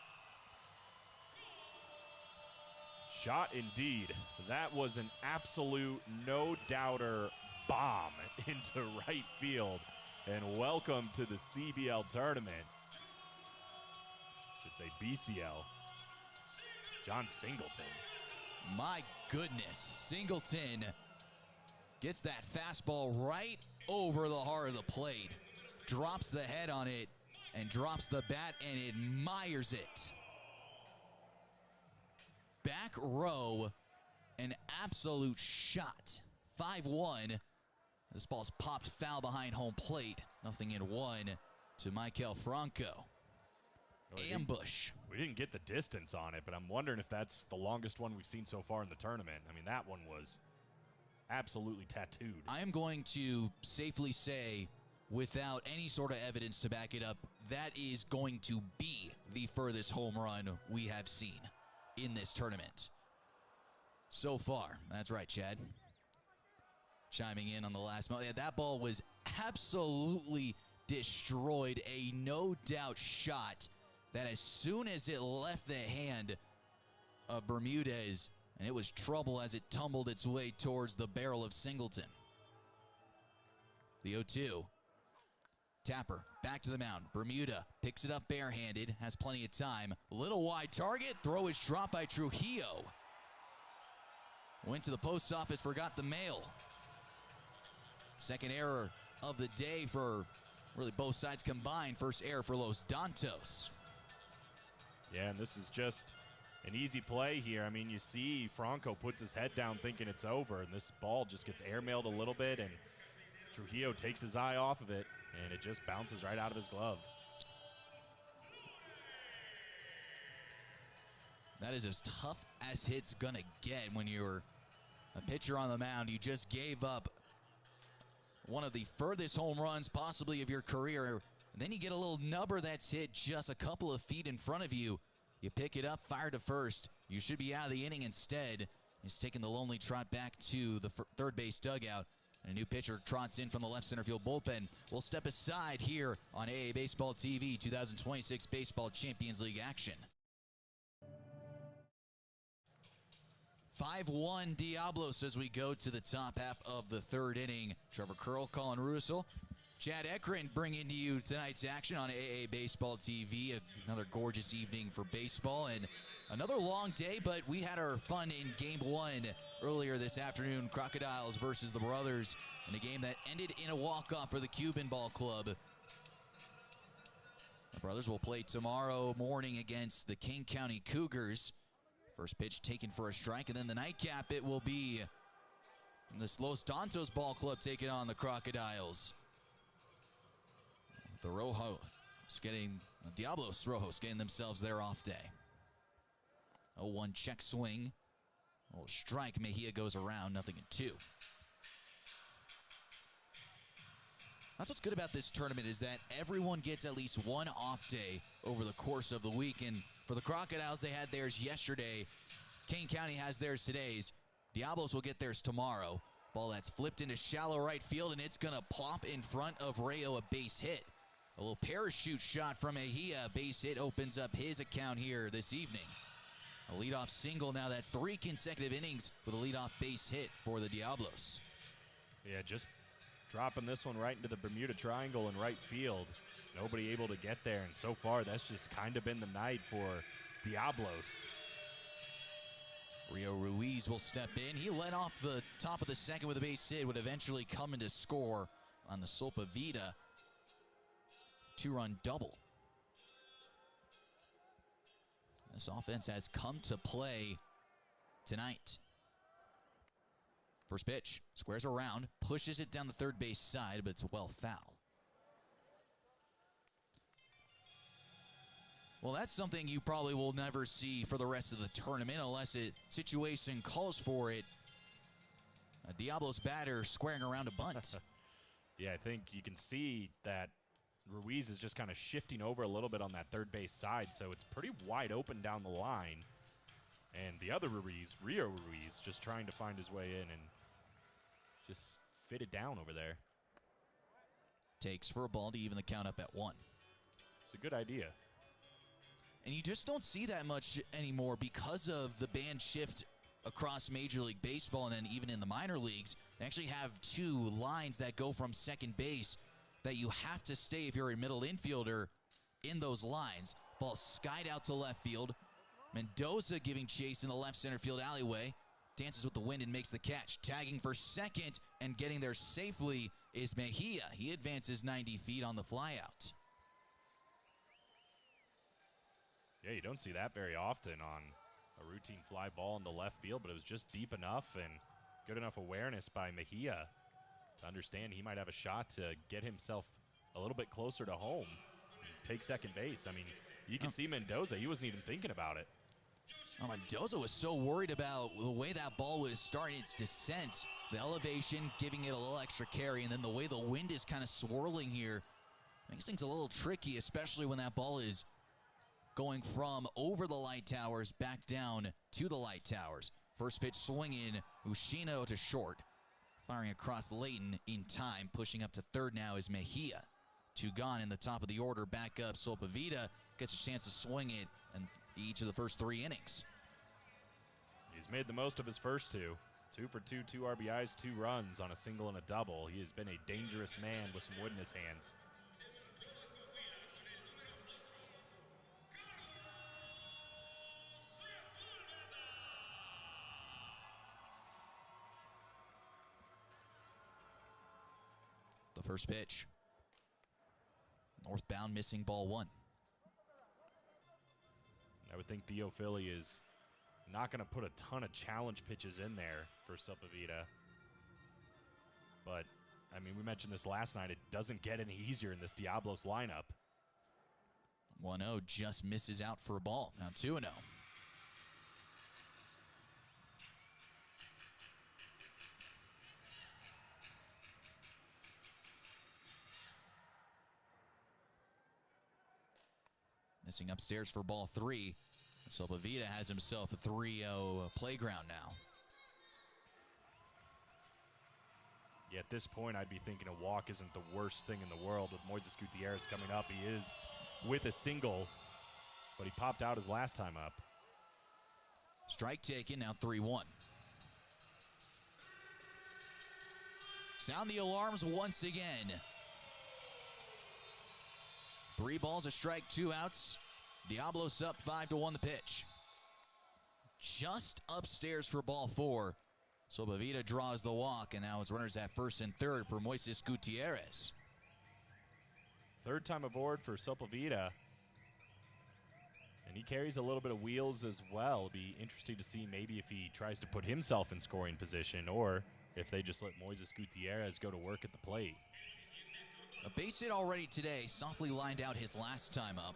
Shot indeed. That was an absolute no-doubter bomb into right field. And welcome to the CBL tournament. Should say BCL. John Singleton.
My goodness. Singleton gets that fastball right over the heart of the plate. Drops the head on it and drops the bat and admires it. Back row, an absolute shot. 5-1. This ball's popped foul behind home plate. Nothing in 1 to Michael Franco. Ambush.
We didn't get the distance on it, but I'm wondering if that's the longest one we've seen so far in the tournament. I mean, that one was absolutely tattooed.
I am going to safely say, without any sort of evidence to back it up, that is going to be the furthest home run we have seen in this tournament so far. That's right, Chad. Chiming in on the last moment. Yeah, that ball was absolutely destroyed. A no-doubt shot that as soon as it left the hand of Bermudez, and it was trouble as it tumbled its way towards the barrel of Singleton. The 0-2. Tapper back to the mound. Bermuda picks it up barehanded, has plenty of time. Little wide target. Throw is dropped by Trujillo. Went to the post office, forgot the mail. Second error of the day for really both sides combined. First error for Los Dantos.
Yeah, and this is just an easy play here. I mean, you see Franco puts his head down thinking it's over, and this ball just gets airmailed a little bit, and Trujillo takes his eye off of it, and it just bounces right out of his glove.
That is as tough as it's going to get when you're a pitcher on the mound. You just gave up one of the furthest home runs possibly of your career. And then you get a little nubber that's hit just a couple of feet in front of you. You pick it up, fire to first. You should be out of the inning instead. He's taking the lonely trot back to the third base dugout. And a new pitcher trots in from the left center field bullpen. We'll step aside here on AA Baseball TV, 2026 Baseball Champions League action. 5-1 Diablos as we go to the top half of the third inning. Trevor Curl, Colin Russell, Chad Ekrin bringing to you tonight's action on AA Baseball TV. Another gorgeous evening for baseball and another long day, but we had our fun in Game 1 earlier this afternoon. Crocodiles versus the Brothers in a game that ended in a walk-off for the Cuban Ball Club. The Brothers will play tomorrow morning against the King County Cougars. First pitch taken for a strike, and then the nightcap, it will be this Los Dantos Ball Club taking on the Crocodiles. The Diablos Rojos getting themselves their off day. 0-1 check swing. Oh, strike. Mejia goes around, nothing in 2. That's what's good about this tournament is that everyone gets at least one off day over the course of the week. And for the Crocodiles, they had theirs yesterday. Kane County has theirs today. Diablos will get theirs tomorrow. Ball that's flipped into shallow right field, and it's going to plop in front of Rayo, a base hit. A little parachute shot from Mejia. Base hit opens up his account here this evening. A leadoff single now. That's 3 consecutive innings with a leadoff base hit for the Diablos.
Yeah, just dropping this one right into the Bermuda Triangle in right field. Nobody able to get there, and so far that's just kind of been the night for Diablos.
Rio Ruiz will step in. He led off the top of the second with a base hit, would eventually come in to score on the Solpavita 2-run double. This offense has come to play tonight. First pitch, squares around, pushes it down the third base side, but it's well foul. Well, that's something you probably will never see for the rest of the tournament unless a situation calls for it. A Diablos batter squaring around a bunt.
Yeah, I think you can see that Ruiz is just kind of shifting over a little bit on that third base side, so it's pretty wide open down the line. And the other Ruiz, Rio Ruiz, just trying to find his way in and just fit it down over there.
Takes for a ball to even the count up at 1.
It's a good idea.
And you just don't see that much anymore because of the band shift across Major League Baseball and then even in the minor leagues. They actually have 2 lines that go from second base that you have to stay if you're a middle infielder in those lines. Ball skied out to left field. Mendoza giving chase in the left center field alleyway. Dances with the wind and makes the catch. Tagging for second and getting there safely is Mejia. He advances 90 feet on the flyout.
Yeah, you don't see that very often on a routine fly ball in the left field, but it was just deep enough and good enough awareness by Mejia to understand he might have a shot to get himself a little bit closer to home and take second base. I mean, you can see Mendoza, he wasn't even thinking about it.
Oh, Mendoza was so worried about the way that ball was starting its descent, the elevation, giving it a little extra carry, and then the way the wind is kind of swirling here makes things a little tricky, especially when that ball is going from over the light towers back down to the light towers. First pitch swinging, Ushino to short. Firing across Layton in time. Pushing up to third now is Mejia. 2 gone in the top of the order. Back up Solpavita. Gets a chance to swing it in each of the first 3 innings.
He's made the most of his first 2. 2 for 2, 2 RBIs, 2 runs on a single and a double. He has been a dangerous man with some wood in his hands.
The first pitch. Northbound, missing ball 1.
I would think Theo Philly is not going to put a ton of challenge pitches in there for Solpavita. But, I mean, we mentioned this last night. It doesn't get any easier in this Diablos lineup.
1-0 just misses out for a ball. Now 2-0. Missing upstairs for ball 3. Solpavita has himself a 3-0 playground now.
Yeah, at this point, I'd be thinking a walk isn't the worst thing in the world. With Moises Gutierrez coming up, he is with a single, but he popped out his last time up.
Strike taken, now 3-1. Sound the alarms once again. 3 balls, a strike, 2 outs. Diablos up 5-1 the pitch. Just upstairs for ball 4. Solpavita draws the walk, and now his runners at first and third for Moises Gutierrez.
Third time aboard for Solpavita. And he carries a little bit of wheels as well. It'll be interesting to see maybe if he tries to put himself in scoring position or if they just let Moises Gutierrez go to work at the plate.
A base hit already today, softly lined out his last time up.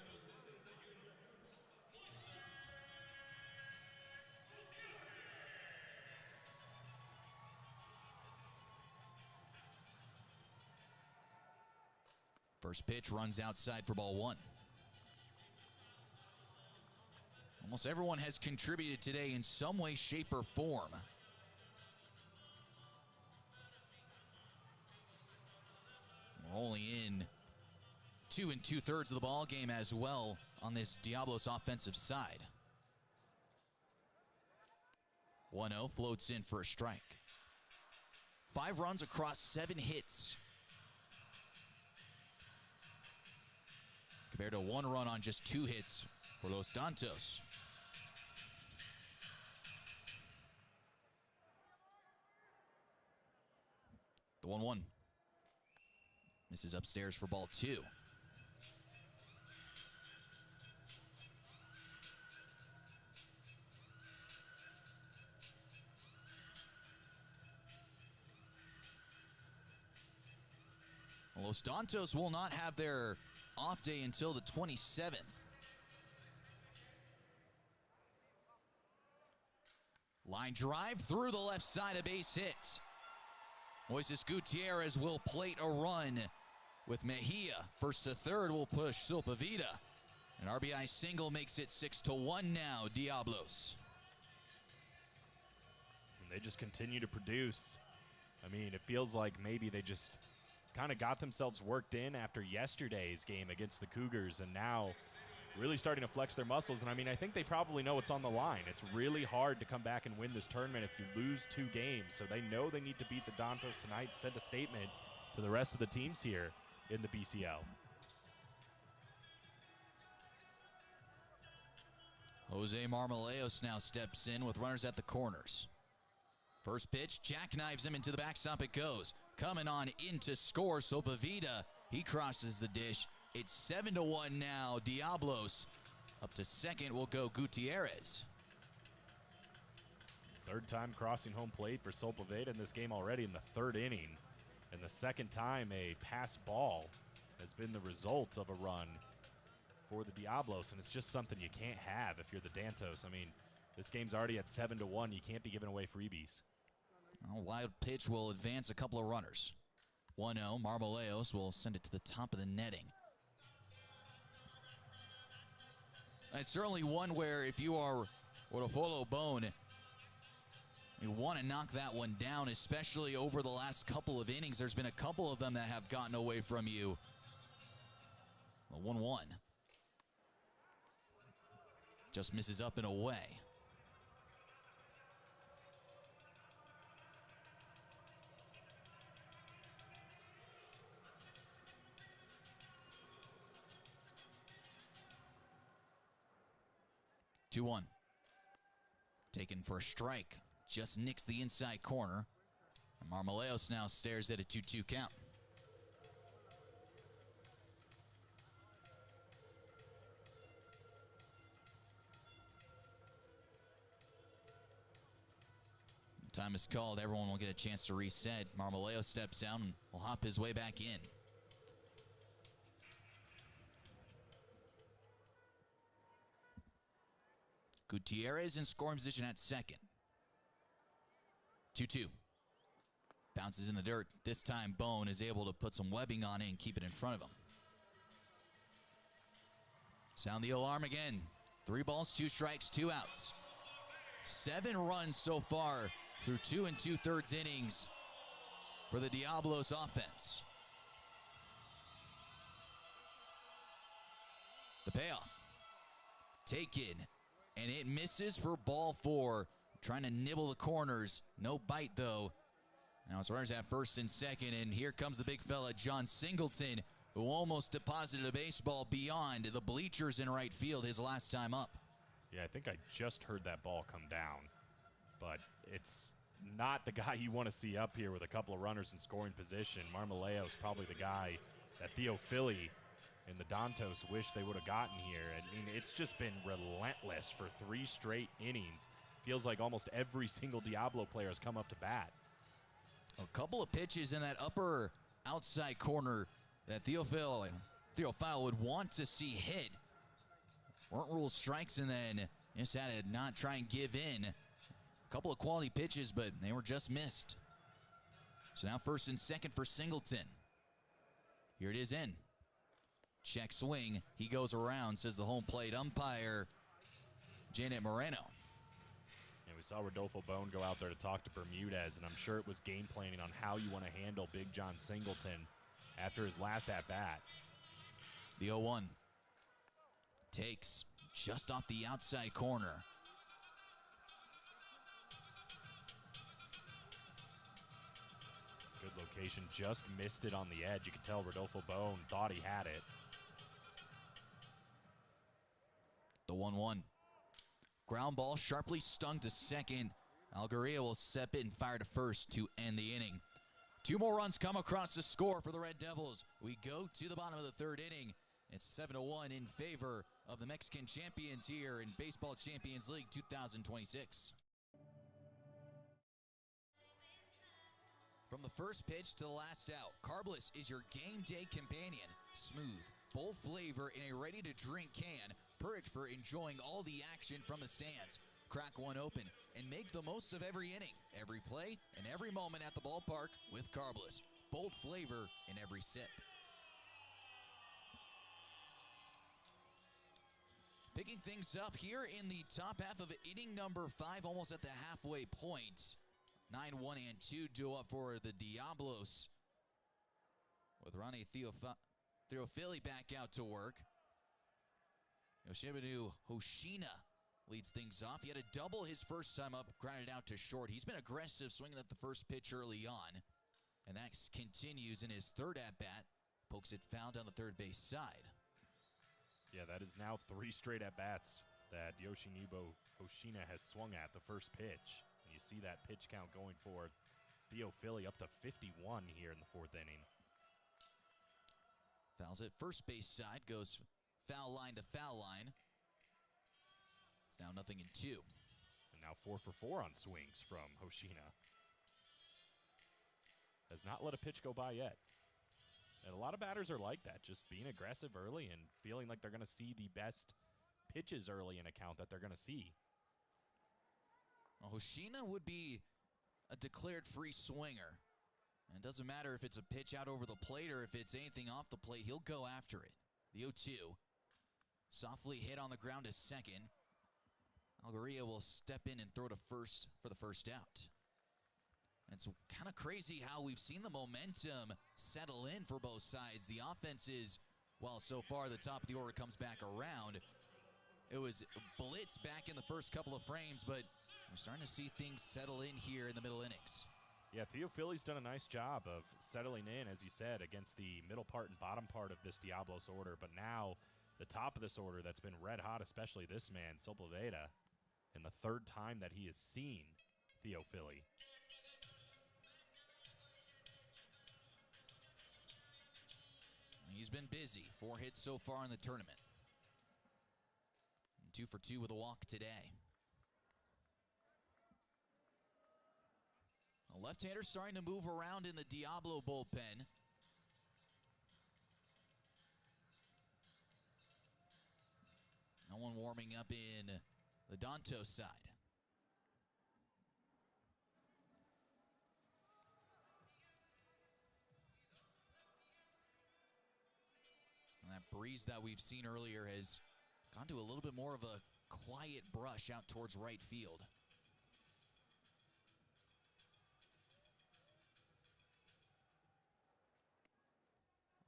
First pitch runs outside for ball 1. Almost everyone has contributed today in some way, shape, or form. We're only in 2 2/3 of the ball game as well on this Diablos offensive side. 1-0, floats in for a strike. 5 runs across 7 hits, compared to 1 run on just 2 hits for Los Dantos. The 1-1. Misses upstairs for ball 2. Los Dantos will not have their off day until the 27th. Line drive through the left side, a base hit. Moises Gutierrez will plate a run with Mejia. First to third will push Silpavita. An RBI single makes it 6-1 now, Diablos.
And they just continue to produce. I mean, it feels like maybe they just kind of got themselves worked in after yesterday's game against the Cougars, and now really starting to flex their muscles. And I mean, I think they probably know what's on the line. It's really hard to come back and win this tournament if you lose 2 games. So they know they need to beat the Dantos tonight, send a statement to the rest of the teams here in the BCL.
Jose Marmoleos now steps in with runners at the corners. First pitch, jackknives him into the backstop. It goes. Coming on in to score, Silpavita. He crosses the dish. It's 7-1 now, Diablos. Up to second will go Gutierrez.
3rd time crossing home plate for Silpavita in this game already in the 3rd inning. And the 2nd time a pass ball has been the result of a run for the Diablos. And it's just something you can't have if you're the Dantos. I mean, this game's already at 7-1. You can't be giving away freebies.
A wild pitch will advance a couple of runners. 1-0, Marmoleos will send it to the top of the netting. It's certainly one where if you are Rodolfo Bone, you want to knock that one down, especially over the last couple of innings. There's been a couple of them that have gotten away from you. A 1-1. Just misses up and away. Two-one. Taken for a strike. Just nicks the inside corner. And Marmoleos now stares at a 2-2 count. Time is called. Everyone will get a chance to reset. Marmoleos steps down and will hop his way back in. Gutierrez in scoring position at second. 2-2. Bounces in the dirt. This time Bone is able to put some webbing on it and keep it in front of him. Sound the alarm again. 3 balls, 2 strikes, 2 outs. 7 runs so far through 2 2/3 innings for the Diablos offense. The payoff. Taken. And it misses for ball 4. Trying to nibble the corners. No bite, though. Now it's runners at first and second. And here comes the big fella, John Singleton, who almost deposited a baseball beyond the bleachers in right field his last time up.
Yeah, I think I just heard that ball come down. But it's not the guy you want to see up here with a couple of runners in scoring position. Marmoleos probably the guy that Theophili and the Dantos wish they would have gotten here. I mean, it's just been relentless for 3 straight innings. Feels like almost every single Diablo player has come up to bat.
A couple of pitches in that upper outside corner that Theophile would want to see hit. Weren't ruled strikes, and then just had to not try and give in. A couple of quality pitches, but they were just missed. So now first and second for Singleton. Here it is in. Check swing. He goes around, says the home plate umpire, Janet Moreno.
And we saw Rodolfo Bone go out there to talk to Bermudez, and I'm sure it was game planning on how you want to handle Big John Singleton after his last at-bat.
The 0-1. Takes just off the outside corner.
location, just missed it on the edge. You could tell Rodolfo Bone thought he had it.
The 1-1. Ground ball sharply stung to second. Algaria will step in and fire to first to end the inning. 2 more runs come across the score for the Red Devils. We go to the bottom of the 3rd inning. It's 7-1 in favor of the Mexican champions here in Baseball Champions League 2026. From the first pitch to the last out, Carbless is your game day companion. Smooth, bold flavor in a ready-to-drink can, perfect for enjoying all the action from the stands. Crack one open and make the most of every inning, every play, and every moment at the ballpark with Carbless. Bold flavor in every sip. Picking things up here in the top half of inning number 5, almost at the halfway point. 9-1 and 2 due up for the Diablos, with Ronnie Theophili back out to work. Yoshiminu Hoshina leads things off. He had a double his first time up, grounded out to short. He's been aggressive, swinging at the first pitch early on, and that continues in his 3rd at-bat. Pokes it foul down the third base side.
Yeah, that is now 3 straight at-bats that Yoshinobu Hoshina has swung at the first pitch. And you see that pitch count going for Theophili up to 51 here in the 4th inning.
Fouls it first base side, goes foul line to foul line. It's now 0-2.
And now 4 for 4 on swings from Hoshina. Has not let a pitch go by yet. And a lot of batters are like that, just being aggressive early and feeling like they're going to see the best pitches early in a count that they're going to see.
Well, Hoshina would be a declared free swinger. And it doesn't matter if it's a pitch out over the plate or if it's anything off the plate, he'll go after it. The 0-2. Softly hit on the ground to second. Algaria will step in and throw to first for the first out. And it's kind of crazy how we've seen the momentum settle in for both sides. The offenses, well, so far the top of the order comes back around. It was blitz back in the first couple of frames, but we're starting to see things settle in here in the middle innings.
Yeah, Theophili's done a nice job of settling in, as you said, against the middle part and bottom part of this Diablos order. But now the top of this order that's been red hot, especially this man, Sepulveda, and the 3rd time that he has seen Theophili.
He's been busy. 4 hits so far in the tournament. And 2 for 2 with a walk today. A left-hander starting to move around in the Diablo bullpen. No one warming up in the Dantos side. And that breeze that we've seen earlier has gone to a little bit more of a quiet brush out towards right field.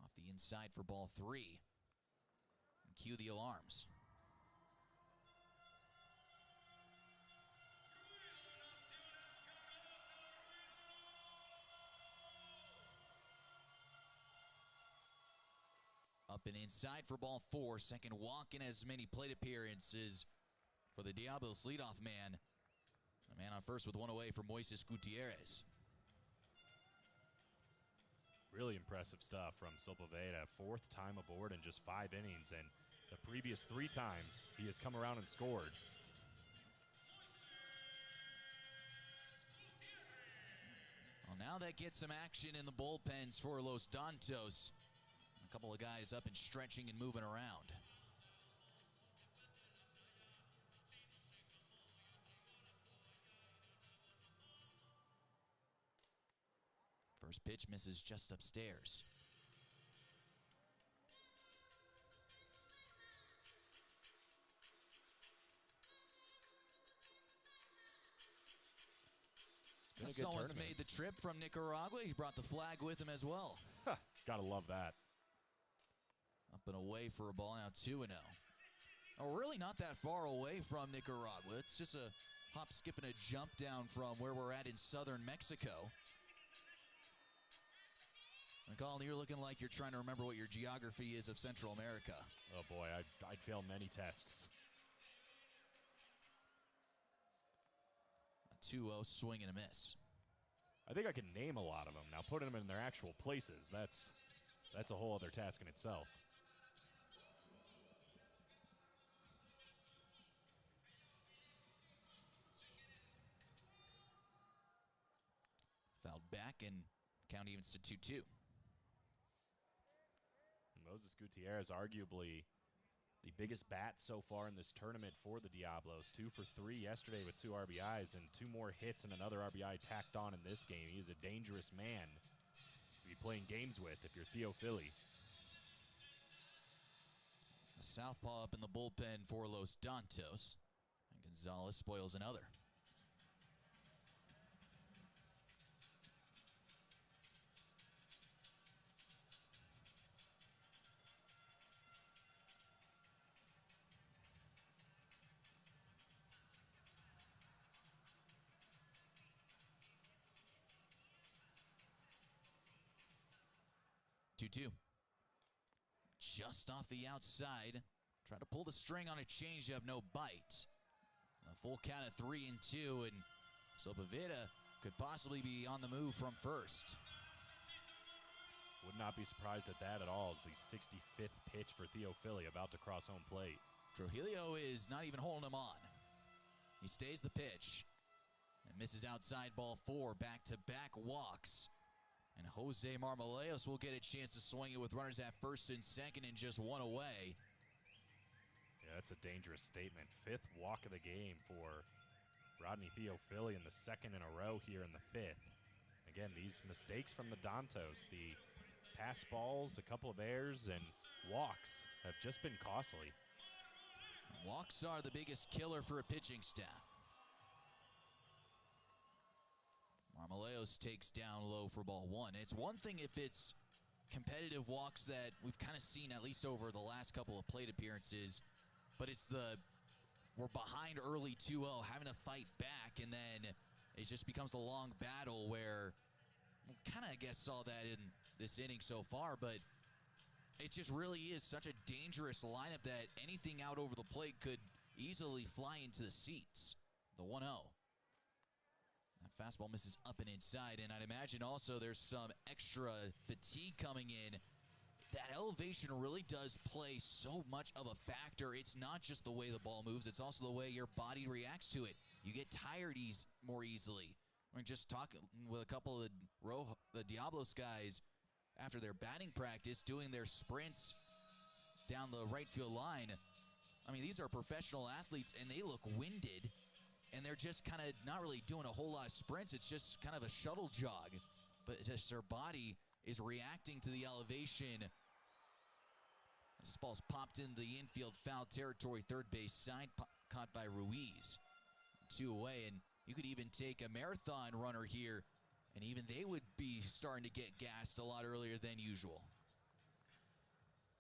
Off the inside for ball 3. And cue the alarms. Up and inside for ball 4. Second walk in as many plate appearances for the Diablos leadoff man. A man on first with 1 away for Moises Gutierrez.
Really impressive stuff from Sepulveda. 4th time aboard in just 5 innings, and the previous 3 times he has come around and scored.
Well, now that gets some action in the bullpens for Los Dantos. A couple of guys up and stretching and moving around. First pitch misses just upstairs. Someone's made the trip from Nicaragua. He brought the flag with him as well.
Gotta love that.
Up and away for a ball, now 2-0. Oh, really not that far away from Nicaragua. It's just a hop, skip, and a jump down from where we're at in southern Mexico. McCall, you're looking like you're trying to remember what your geography is of Central America.
Oh, boy, I'd fail many tests.
A 2-0 swing and a miss.
I think I can name a lot of them. Now, putting them in their actual places, that's a whole other task in itself.
Fouled back, and count evens to 2-2.
Moses Gutierrez, arguably the biggest bat so far in this tournament for the Diablos. 2 for 3 yesterday with 2 RBIs and 2 more hits and another RBI tacked on in this game. He is a dangerous man to be playing games with if you're Theo Philly.
A southpaw up in the bullpen for Los Dantos. And Gonzalez spoils another. Two. Just off the outside. Try to pull the string on a changeup, no bite. A full count of 3-2, and so Bavita could possibly be on the move from first.
Would not be surprised at that at all. It's the 65th pitch for Theo Philly about to cross home plate.
Trujillo is not even holding him on. He stays the pitch and misses outside ball 4. Back-to-back walks. And Jose Marmoleos will get a chance to swing it with runners at first and second and just 1 away.
Yeah, that's a dangerous statement. 5th walk of the game for Rodney Theo Philly, in the 2nd in a row here in the 5th. Again, these mistakes from the Dantos, the pass balls, a couple of errors, and walks have just been costly.
Walks are the biggest killer for a pitching staff. Marmoleos takes down low for ball 1. It's one thing if it's competitive walks that we've kind of seen at least over the last couple of plate appearances, but it's we're behind early 2-0, having to fight back, and then it just becomes a long battle where we kind of, I guess, saw that in this inning so far, but it just really is such a dangerous lineup that anything out over the plate could easily fly into the seats. The 1-0. That fastball misses up and inside, and I'd imagine also there's some extra fatigue coming in. That elevation really does play so much of a factor. It's not just the way the ball moves, it's also the way your body reacts to it. You get tired more easily. I mean, just talking with a couple of the Diablos guys after their batting practice, doing their sprints down the right field line. I mean, these are professional athletes, and they look winded. And they're just kind of not really doing a whole lot of sprints. It's just kind of a shuttle jog. But just their body is reacting to the elevation. As this ball's popped into the infield foul territory, third base side, caught by Ruiz. 2 away, and you could even take a marathon runner here, and even they would be starting to get gassed a lot earlier than usual.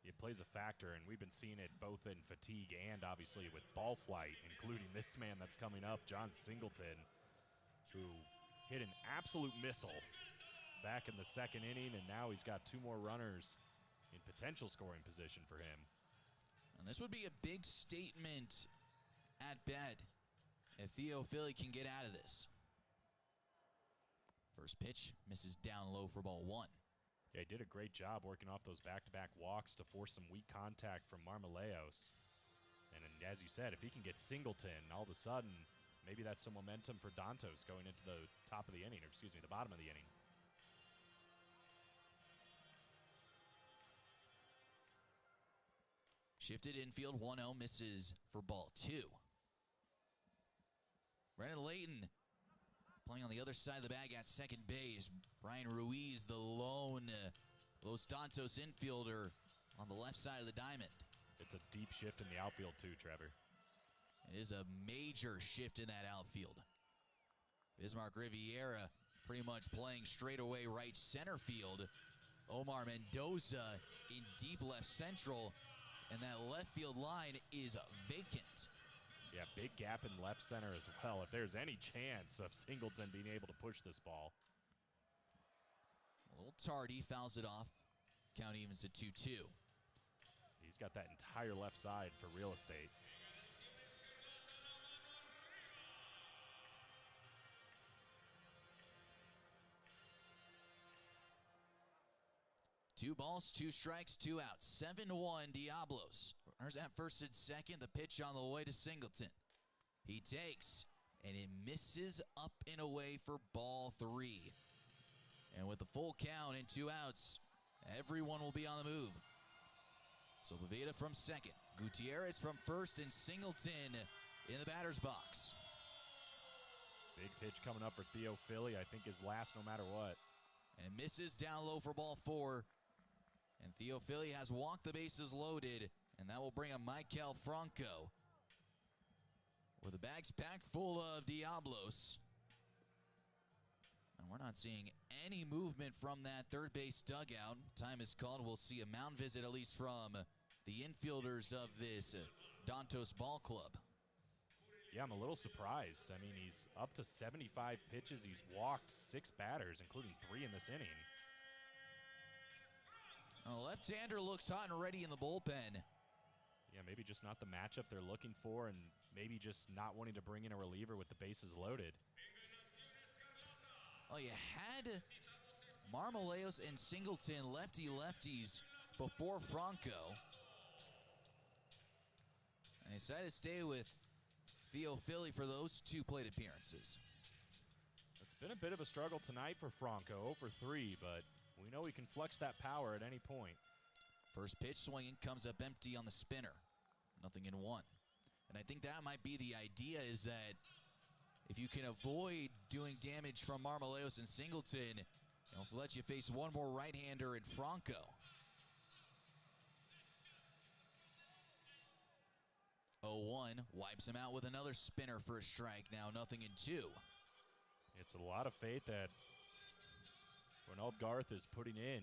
It plays a factor, and we've been seeing it both in fatigue and obviously with ball flight, including this man that's coming up, John Singleton, who hit an absolute missile back in the 2nd inning, and now he's got 2 more runners in potential scoring position for him.
And this would be a big statement at bat if Theo Philly can get out of this. First pitch misses down low for ball 1.
Yeah, he did a great job working off those back-to-back walks to force some weak contact from Marmoleos. And as you said, if he can get Singleton, all of a sudden, maybe that's some momentum for Dantos going into the top of the inning, or excuse me, the bottom of the inning.
Shifted infield, 1-0, misses for ball 2. Brennan Layton playing on the other side of the bag at second base. Brian Ruiz, the lone Los Dantos infielder, on the left side of the diamond.
It's a deep shift in the outfield too, Trevor.
It is a major shift in that outfield. Bismarck Riviera pretty much playing straightaway right center field. Omar Mendoza in deep left central, and that left field line is vacant.
Yeah, big gap in left center as well. If there's any chance of Singleton being able to push this ball.
little tardy, fouls it off. Count evens to 2-2.
He's got that entire left side for real estate.
Two balls, two strikes, two outs. 7-1 Diablos. Runners at first and second. The pitch on the way to Singleton. He takes, and it misses up and away for ball 3. And with the full count and 2 outs, everyone will be on the move. So Baveda from second, Gutierrez from first, and Singleton in the batter's box.
Big pitch coming up for Theo Philly. I think his last no matter what.
And misses down low for ball 4. And Theo Philly has walked the bases loaded, and that will bring up Michael Franco. With the bags packed full of Diablos. And we're not seeing any movement from that third base dugout. Time is called. We'll see a mound visit at least from the infielders of this Dantos ball club.
Yeah, I'm a little surprised. I mean, he's up to 75 pitches. He's walked 6 batters, including 3 in this inning.
A left-hander looks hot and ready in the bullpen.
Yeah, maybe just not the matchup they're looking for, and maybe just not wanting to bring in a reliever with the bases loaded.
Oh, you had Marmoleos and Singleton lefties before Franco. And they decided to stay with Theo Philly for those 2 plate appearances.
It's been a bit of a struggle tonight for Franco, 0 for 3, but we know he can flex that power at any point.
First pitch swinging, comes up empty on the spinner. Nothing in 1. And I think that might be the idea, is that if you can avoid doing damage from Marmoleos and Singleton, it'll let you face one more right-hander in Franco. 0-1, wipes him out with another spinner for a strike. Now nothing in 2.
It's a lot of faith that Ronald Garth is putting in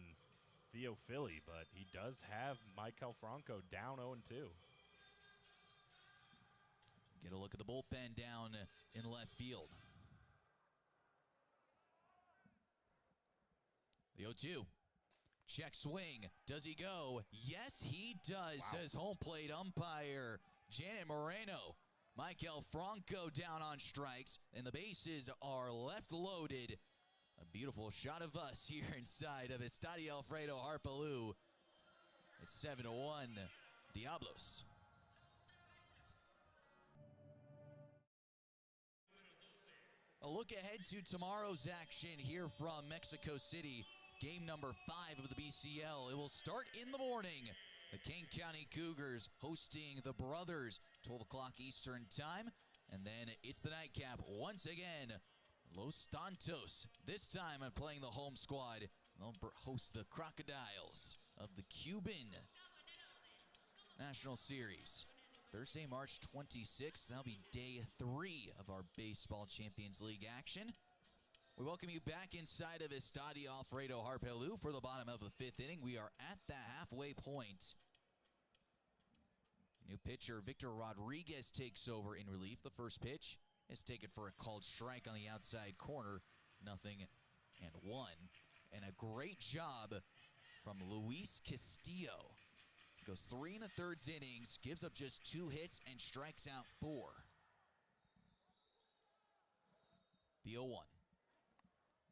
Theo Philly, but he does have Michael Franco down 0-2.
Get a look at the bullpen down in left field. The 0-2. Check swing. Does he go? Yes, he does,
wow,
says home plate umpire Janet Moreno. Michael Franco down on strikes, and the bases are left loaded. A beautiful shot of us here inside of Estadio Alfredo Harpelú. It's 7-1 Diablos. A look ahead to tomorrow's action here from Mexico City. Game number 5 of the BCL. It will start in the morning. The Kane County Cougars hosting the Brothers, 12 o'clock Eastern time. And then it's the nightcap once again. Los Dantos, this time playing the home squad. They'll host the Crocodiles of the Cuban National Series. Thursday, March 26th. That'll be day 3 of our Baseball Champions League action. We welcome you back inside of Estadio Alfredo Harpelú for the bottom of the 5th inning. We are at the halfway point. New pitcher Victor Rodriguez takes over in relief. The first pitch is taken for a called strike on the outside corner. 0-1. And a great job from Luis Castillo. Goes 3 1/3 innings, gives up just 2 hits, and strikes out 4. The 0-1.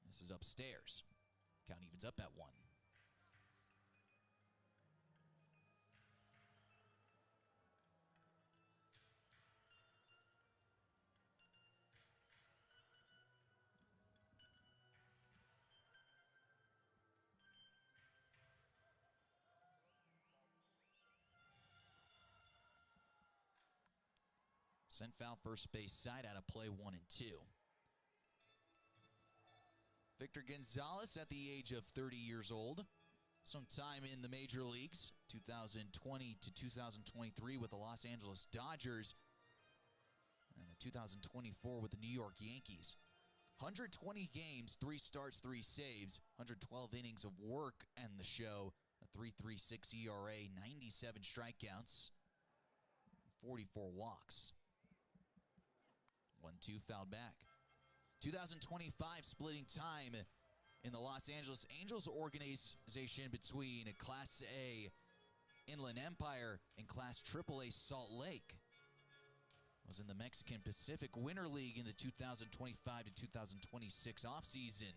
This is upstairs. Count evens up at 1. Sent foul first base side out of play 1-2. Victor Gonzalez at the age of 30 years old. Some time in the major leagues, 2020 to 2023 with the Los Angeles Dodgers. And the 2024 with the New York Yankees. 120 games, 3 starts, 3 saves, 112 innings of work and the show. A 3.36 ERA, 97 strikeouts, 44 walks. 1-2 fouled back. 2025 splitting time in the Los Angeles Angels organization between Class A Inland Empire and Class AAA Salt Lake. Was in the Mexican Pacific Winter League in the 2025 to 2026 offseason.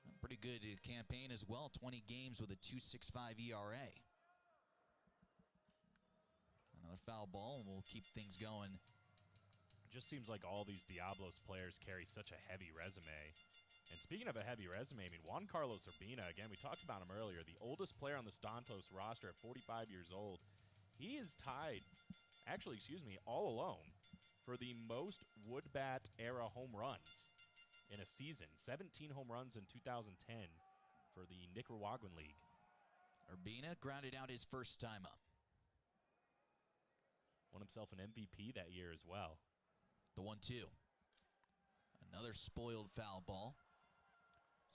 A pretty good campaign as well, 20 games with a 2.65 ERA. Another foul ball, and we'll keep things going.
It just seems like all these Diablos players carry such a heavy resume. And speaking of a heavy resume, I mean, Juan Carlos Urbina, again, we talked about him earlier, the oldest player on the Dantos roster at 45 years old. He is tied, all alone for the most wood-bat era home runs in a season. 17 home runs in 2010 for the Nicaraguan League.
Urbina grounded out his first time up.
Won himself an MVP that year as well.
The 1-2. Another spoiled foul ball.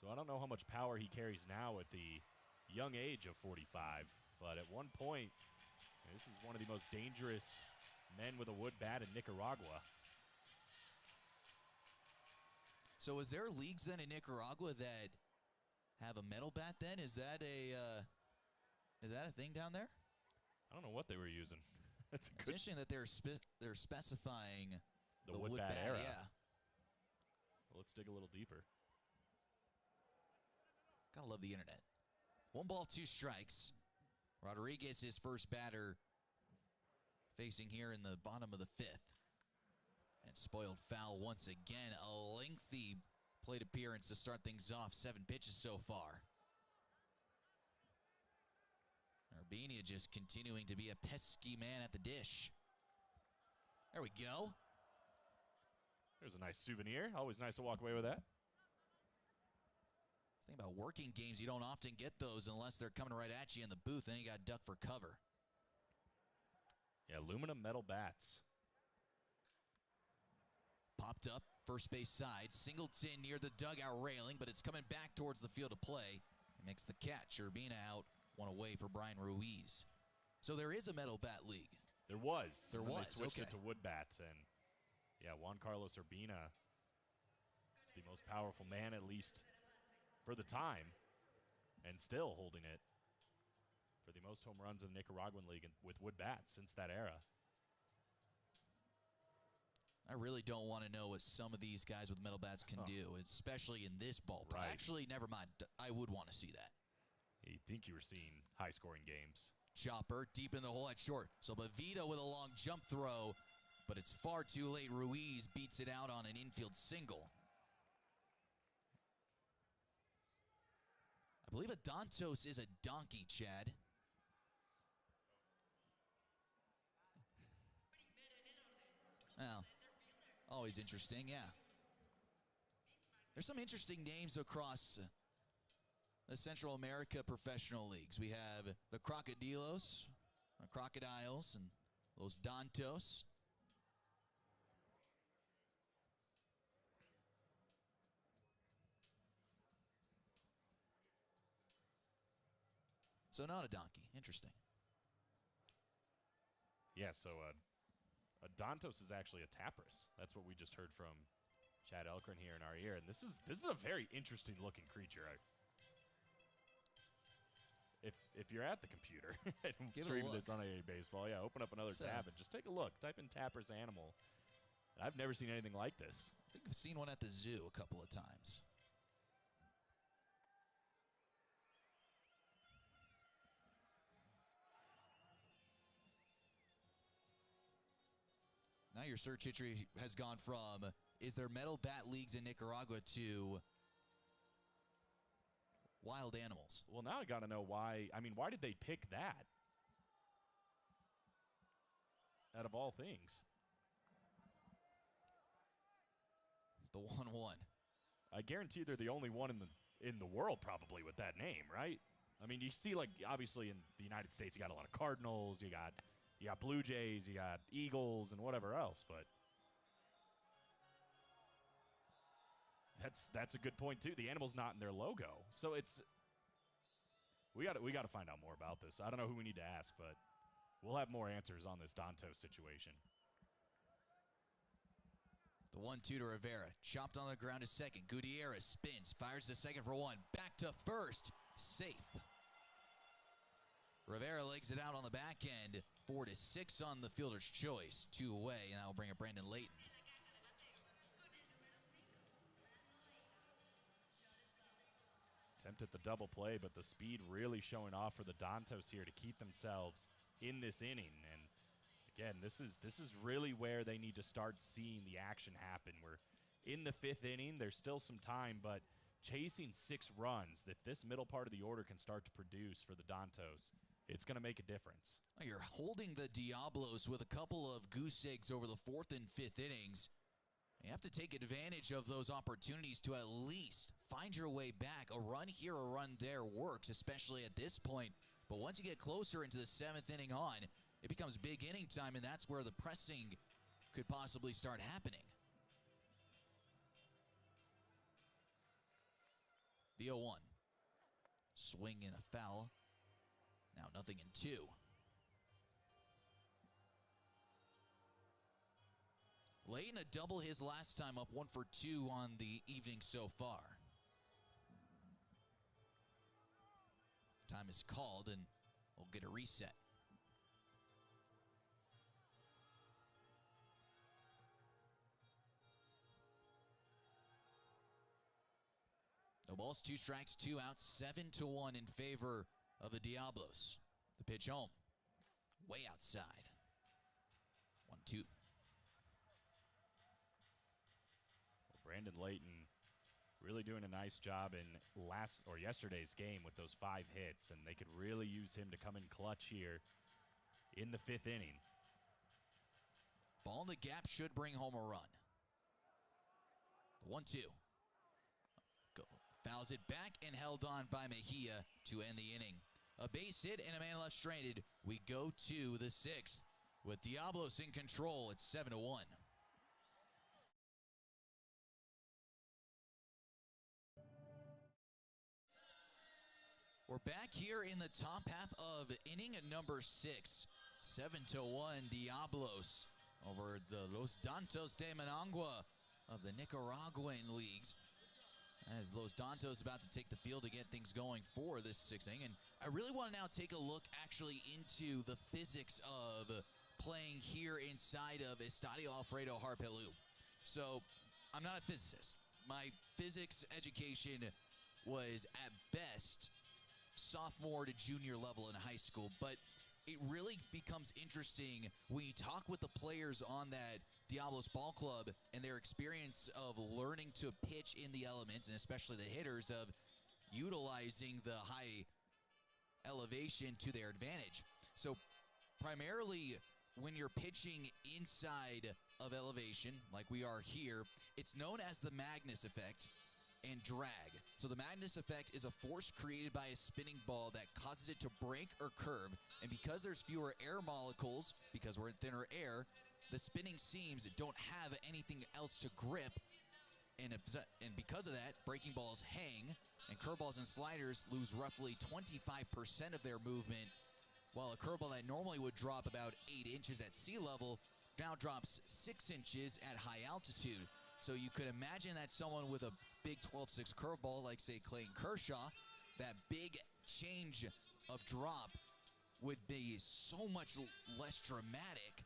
So I don't know how much power he carries now at the young age of 45, but at one point, this is one of the most dangerous men with a wood bat in Nicaragua.
So is there leagues then in Nicaragua that have a metal bat then? Is that a thing down there?
I don't know what they were using.
It's interesting that they're specifying
the wood bat era.
Yeah.
Well, let's dig a little deeper.
Gotta love the internet. 1 ball, 2 strikes. Rodriguez, his first batter, facing here in the bottom of the 5th. And spoiled foul once again. A lengthy plate appearance to start things off. 7 pitches so far. Urbina just continuing to be a pesky man at the dish. There we go.
There's a nice souvenir. Always nice to walk away with that.
Thing about working games, you don't often get those unless they're coming right at you in the booth. Then you got to duck for cover.
Yeah, aluminum metal bats.
Popped up, first base side. Singleton near the dugout railing, but it's coming back towards the field of play. It makes the catch. Urbina out, 1 away for Brian Ruiz. So there is a metal bat league.
There was.
They
switched it to wood bats, and yeah, Juan Carlos Urbina, the most powerful man, at least for the time, and still holding it for the most home runs in the Nicaraguan League with wood bats since that era.
I really don't want to know what some of these guys with metal bats can do, especially in this ballpark.
Right.
Actually, never mind. I would want to see that.
You'd think you were seeing high-scoring games.
Chopper deep in the hole at short. So Bavito with a long jump throw, but it's far too late. Ruiz beats it out on an infield single. I believe a Dantos is a donkey, Chad. Well, always interesting, yeah. There's some interesting names across the Central America professional leagues. We have the Crocodilos, Crocodiles, and Los Dantos. So not a donkey. Interesting.
Yeah, so a Dantos is actually a Tapras. That's what we just heard from Chad Elkren here in our ear. And this is a very interesting looking creature. If you're at the computer and streaming this on AA Baseball, yeah, open up another tab and just take a look. Type in Tapras animal. I've never seen anything like this.
I think I've seen one at the zoo a couple of times. Now your search history has gone from, is there metal bat leagues in Nicaragua, to wild animals.
Well, now I got to know why. I mean, why did they pick that? Out of all things.
The 1-1.
I guarantee they're the only one in the world probably with that name, right? I mean, you see, like, obviously in the United States, you got a lot of Cardinals, you got Blue Jays, you got Eagles, and whatever else, but that's a good point too. The animal's not in their logo, so it's we got to find out more about this. I don't know who we need to ask, but we'll have more answers on this Dantos situation.
The The 1-2 to Rivera. Chopped on the ground to second. Gutierrez spins. Fires to second for one. Back to first. Safe. Rivera legs it out on the back end. 4-6 on the fielder's choice. 2 away, and that will bring up Brandon Layton.
Attempt at the double play, but the speed really showing off for the Dantos here to keep themselves in this inning. And again, this is really where they need to start seeing the action happen. We're in the 5th inning. There's still some time, but chasing 6 runs that this middle part of the order can start to produce for the Dantos, it's going to make a difference.
You're holding the Diablos with a couple of goose eggs over the 4th and 5th innings. You have to take advantage of those opportunities to at least find your way back. A run here, a run there works, especially at this point. But once you get closer into the 7th inning on, it becomes big inning time, and that's where the pressing could possibly start happening. The 0-1. Swing and a foul. Now 0-2. Layton a double his last time up, 1 for 2 on the evening so far. Time is called, and we'll get a reset. No balls, 2 strikes, 2 outs, 7-1 in favor of the Diablos. The pitch home. Way outside. 1-2.
Brandon Layton really doing a nice job in yesterday's game with those 5 hits, and they could really use him to come in clutch here in the 5th inning.
Ball in the gap should bring home a run. The 1-2. Fouls it back and held on by Mejia to end the inning. A base hit and a man left stranded. We go to the 6th with Diablos in control. It's 7-1. We're back here in the top half of inning number 6. 7-1 Diablos over the Los Dantos de Nicaragua of the Nicaraguan leagues. As Los Dantos about to take the field to get things going for this 6th inning. And I really want to now take a look actually into the physics of playing here inside of Estadio Alfredo Harpelú. So I'm not a physicist. My physics education was at best sophomore to junior level in high school, but it really becomes interesting when you talk with the players on that Diablos ball club and their experience of learning to pitch in the elements, and especially the hitters of utilizing the high elevation to their advantage. So primarily when you're pitching inside of elevation, like we are here, it's known as the Magnus effect and drag. So the Magnus effect is a force created by a spinning ball that causes it to break or curve, and because there's fewer air molecules, because we're in thinner air, the spinning seams don't have anything else to grip, and because of that, breaking balls hang, and curveballs and sliders lose roughly 25% of their movement, while a curveball that normally would drop about 8 inches at sea level now drops 6 inches at high altitude. So you could imagine that someone with a big 12-6 curveball, like say Clayton Kershaw, that big change of drop would be so much less dramatic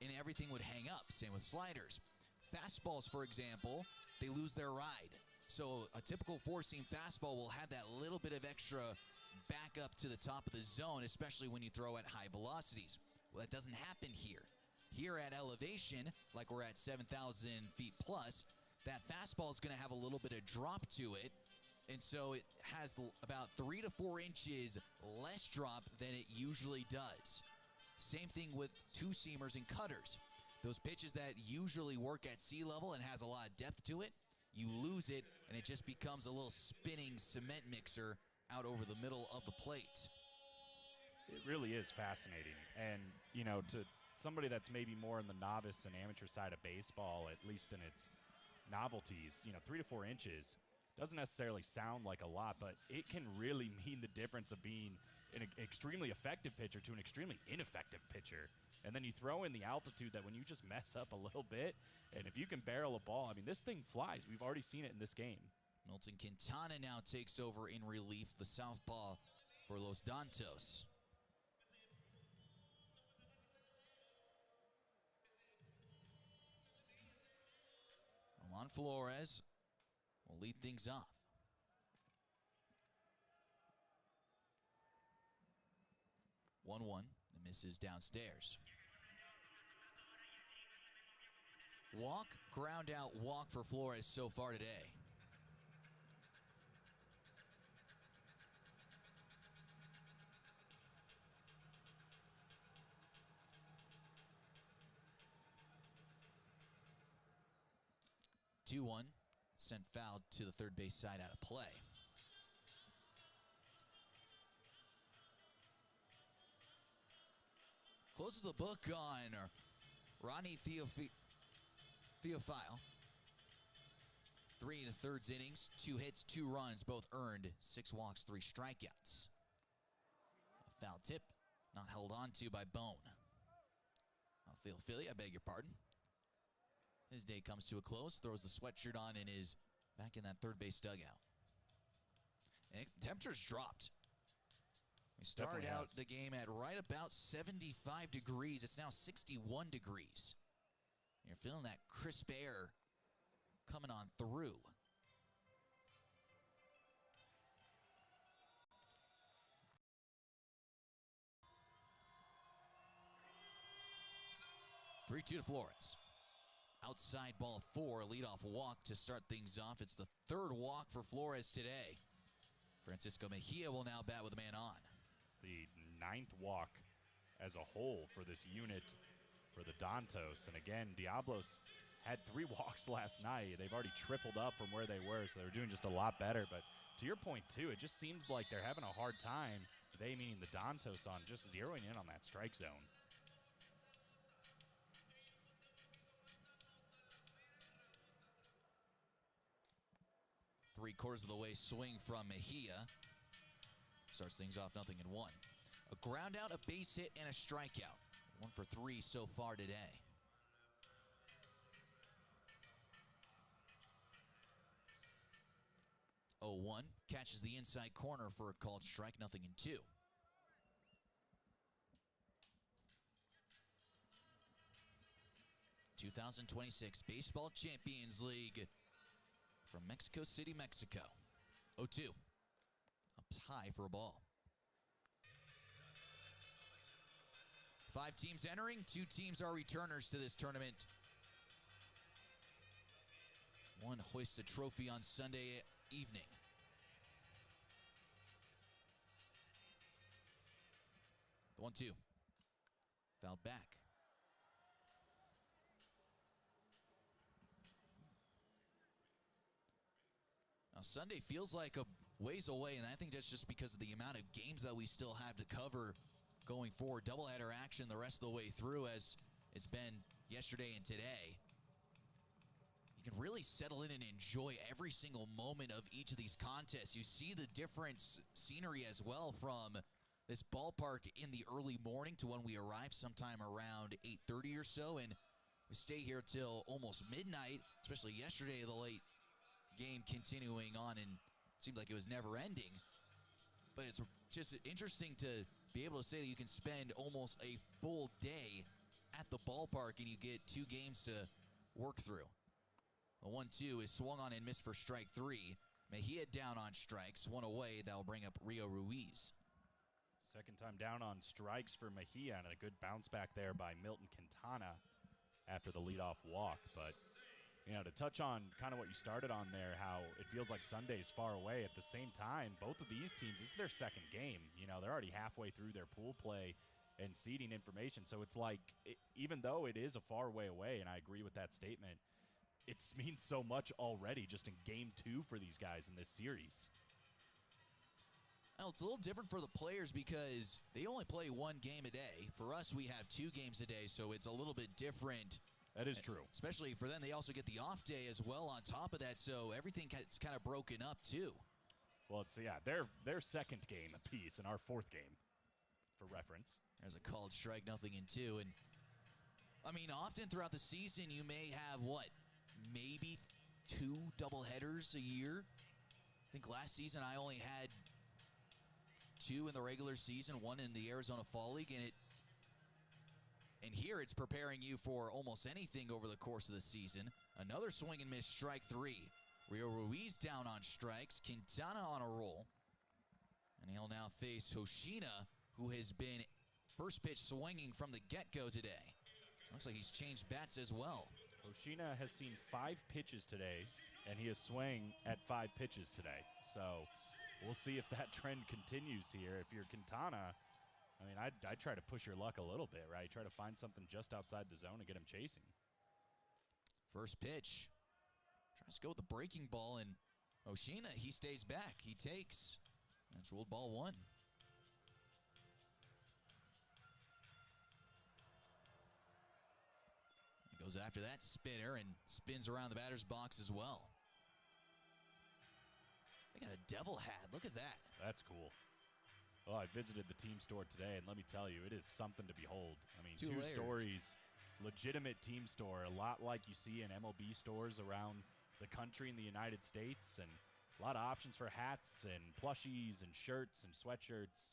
and everything would hang up. Same with sliders. Fastballs, for example, they lose their ride. So a typical 4-seam fastball will have that little bit of extra back up to the top of the zone, especially when you throw at high velocities. Well, that doesn't happen here. Here at elevation, like we're at 7,000 feet plus, that fastball is going to have a little bit of drop to it, and so it has about 3 to 4 inches less drop than it usually does. Same thing with 2-seamers and cutters. Those pitches that usually work at sea level and has a lot of depth to it, you lose it, and it just becomes a little spinning cement mixer out over the middle of the plate.
It really is fascinating, and to somebody that's maybe more in the novice and amateur side of baseball, at least in its novelties, 3 to 4 inches doesn't necessarily sound like a lot, but it can really mean the difference of being an extremely effective pitcher to an extremely ineffective pitcher. And then you throw in the altitude that when you just mess up a little bit, and if you can barrel a ball, I mean, this thing flies. We've already seen it in this game.
Milton Quintana now takes over in relief, the southpaw for Los Dantos. Roman Flores will lead things off. One, the misses downstairs. Walk, ground out, walk for Flores so far today. Two-one, sent foul to the third base side out of play. Closes the book on Ronnie Theophile. 3 1/3 innings, 2 hits, 2 runs, both earned, 6 walks, 3 strikeouts. A foul tip, not held on to by Bone. Theophile, I beg your pardon. His day comes to a close, throws the sweatshirt on, and is back in that third base dugout. And temperatures dropped. We started out the game at right about 75 degrees. It's now 61 degrees. You're feeling that crisp air coming on through. Three-two to Flores. Outside ball 4, leadoff walk to start things off. It's the third walk for Flores today. Francisco Mejia will now bat with a man on.
It's the 9th walk as a whole for this unit for the Dantos. And again, Diablos had 3 walks last night. They've already tripled up from where they were, so they're doing just a lot better. But to your point, too, it just seems like they're having a hard time, they meaning the Dantos, on just zeroing in on that strike zone.
Three-quarters of the way swing from Mejia. Starts things off 0-1. A ground out, a base hit, and a strikeout. 1 for 3 so far today. Oh, 1 catches the inside corner for a called strike, 0-2. '26 Baseball Champions League from Mexico City, Mexico. 0-2. Up high for a ball. 5 teams entering. 2 teams are returners to this tournament. One hoists a trophy on Sunday evening. The 1-2. Fouled back. Now Sunday feels like a ways away, and I think that's just because of the amount of games that we still have to cover going forward. Doubleheader action the rest of the way through, as it's been yesterday and today. You can really settle in and enjoy every single moment of each of these contests. You see the different scenery as well from this ballpark in the early morning to when we arrive sometime around 8:30 or so, and we stay here till almost midnight, especially yesterday, the late game continuing on, and it seemed like it was never ending. But it's just interesting to be able to say that you can spend almost a full day at the ballpark and you get 2 games to work through. The 1-2 is swung on and missed for strike 3. Mejia down on strikes, 1 away. That will bring up Rio Ruiz.
Second time down on strikes for Mejia, and a good bounce back there by Milton Quintana after the leadoff walk. But, you know, to touch on kind of what you started on there, how it feels like Sunday's far away. At the same time, both of these teams, this is their second game. You know, they're already halfway through their pool play and seeding information. So it's like, even though it is a far way away, and I agree with that statement, it means so much already just in game 2 for these guys in this series.
Well, it's a little different for the players because they only play 1 game a day. For us, we have 2 games a day, so it's a little bit different
That is true.
Especially for them, they also get the off day as well on top of that, so everything gets kind of broken up too.
Well, it's their second game apiece and our fourth game, for reference.
There's a called strike, 0-2, and I mean, often throughout the season, you may have maybe 2 doubleheaders a year. I think last season I only had 2 in the regular season, 1 in the Arizona Fall League, and here it's preparing you for almost anything over the course of the season. Another swing and miss, strike 3. Rio Ruiz down on strikes, Quintana on a roll, and he'll now face Hoshina, who has been first pitch swinging from the get-go today. Looks like he's changed bats as well.
Hoshina has seen 5 pitches today, and he is swinging at 5 pitches today. So we'll see if that trend continues here. If you're Quintana, I mean, I'd try to push your luck a little bit, right? Try to find something just outside the zone and get him chasing.
First pitch. Tries to go with the breaking ball, and Hoshina, he stays back. He takes. That's ruled ball 1. He goes after that spinner and spins around the batter's box as well. They got a devil hat. Look at that.
That's cool. Well, I visited the team store today, and let me tell you, it is something to behold. I mean, 2 stories, legitimate team store, a lot like you see in MLB stores around the country in the United States, and a lot of options for hats and plushies and shirts and sweatshirts.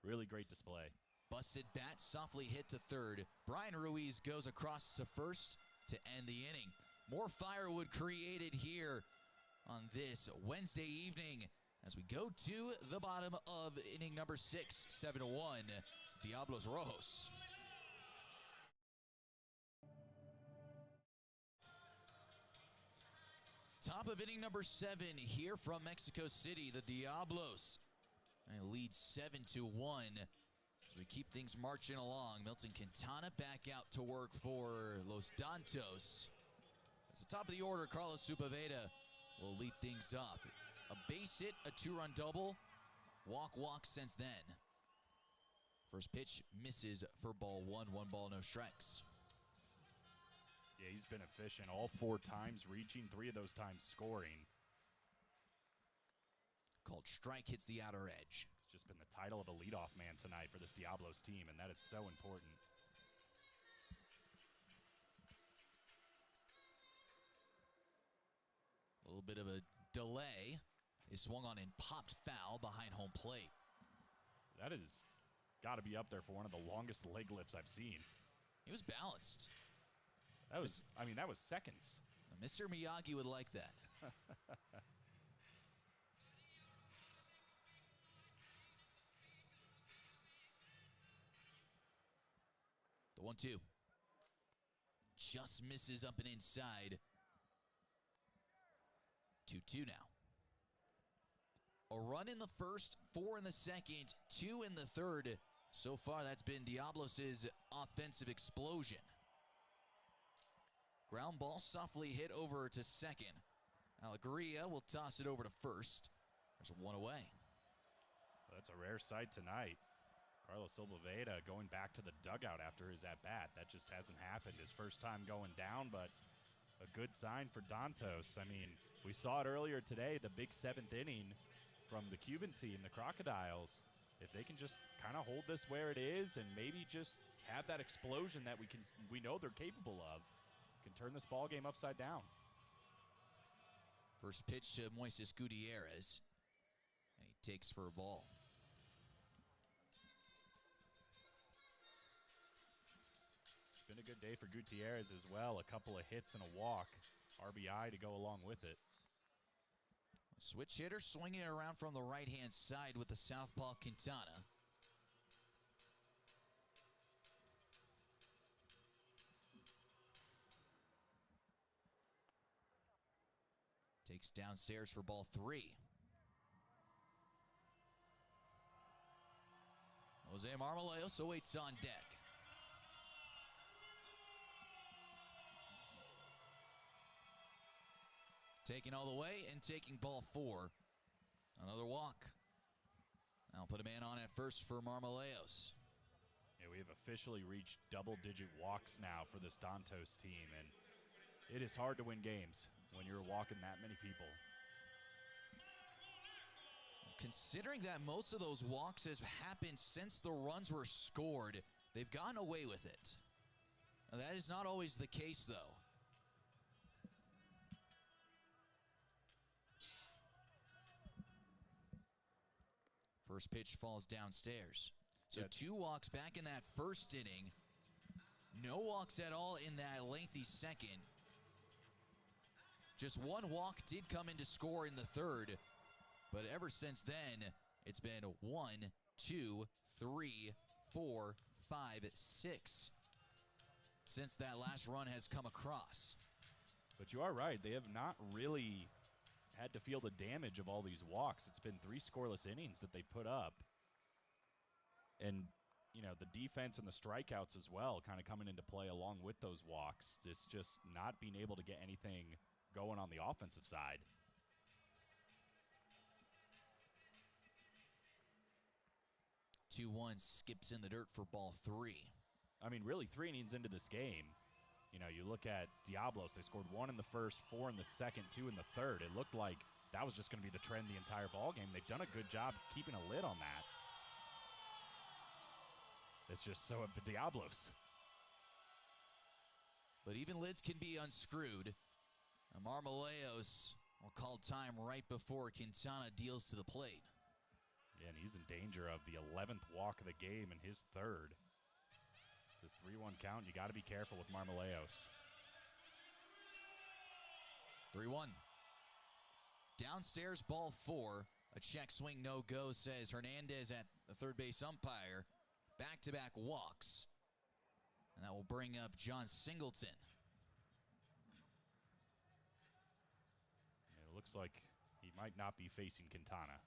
Really great display.
Busted bat, softly hit to third. Brian Ruiz goes across to first to end the inning. More firewood created here on this Wednesday evening as we go to the bottom of inning number 6, 7-1, Diablos Rojos. Top of inning number 7 here from Mexico City. The Diablos lead 7-1 as we keep things marching along. Milton Quintana back out to work for Los Dantos. At the top of the order, Carlos Sepúlveda will lead things off. A base hit, a 2-run double, walk since then. First pitch misses for ball 1, 1 ball, no strikes.
Yeah, he's been efficient all 4 times, reaching 3 of those times scoring.
Called strike, hits the outer edge.
It's just been the title of a leadoff man tonight for this Diablos team, and that is so important.
A little bit of a delay. Is swung on and popped foul behind home plate.
That has got to be up there for one of the longest leg lifts I've seen.
He was balanced.
That was seconds.
Mr. Miyagi would like that. The 1-2. Just misses up and inside. 2-2 now. A run in the first, 4 in the second, 2 in the third. So far, that's been Diablos' offensive explosion. Ground ball softly hit over to second. Alegria will toss it over to first. There's a 1 away.
Well, that's a rare sight tonight. Carlos Sepúlveda going back to the dugout after his at-bat. That just hasn't happened. His first time going down, but a good sign for Dantos. I mean, we saw it earlier today, the big 7th inning from the Cuban team, the Crocodiles. If they can just kind of hold this where it is and maybe just have that explosion that we know they're capable of, can turn this ball game upside down.
First pitch to Moises Gutierrez, and he takes for a ball.
It's been a good day for Gutierrez as well. A couple of hits and a walk. RBI to go along with it.
Switch hitter swinging it around from the right-hand side with the southpaw Quintana. Takes downstairs for ball 3. Jose Marmoleos awaits on deck. Taking all the way and taking ball 4. Another walk. I'll put a man on at first for Marmoleos.
Yeah, we have officially reached double-digit walks now for this Dantos team, and it is hard to win games when you're walking that many people.
Considering that most of those walks have happened since the runs were scored, they've gotten away with it. Now, that is not always the case, though. First pitch falls downstairs. So 2 walks back in that first inning. No walks at all in that lengthy second. Just 1 walk did come in to score in the third. But ever since then, it's been 1, 2, 3, 4, 5, 6 since that last run has come across.
But you are right. They have not really had to feel the damage of all these walks. It's been 3 scoreless innings that they put up. And, you know, the defense and the strikeouts as well kind of coming into play along with those walks. It's just not being able to get anything going on the offensive side.
Two one skips in the dirt for ball 3.
I mean, really, 3 innings into this game, you know, you look at Diablos, they scored 1 in the first, 4 in the second, 2 in the third. It looked like that was just going to be the trend the entire ball game. They've done a good job keeping a lid on that. It's just so have the Diablos.
But even lids can be unscrewed. Marmoleos will call time right before Quintana deals to the plate.
Yeah, and he's in danger of the 11th walk of the game and his third. It's a 3-1 count. You got to be careful with Marmoleos.
3-1. Downstairs, ball 4. A check swing, no go, says Hernandez at the third base umpire. Back-to-back walks. And that will bring up John Singleton.
It looks like he might not be facing Quintana.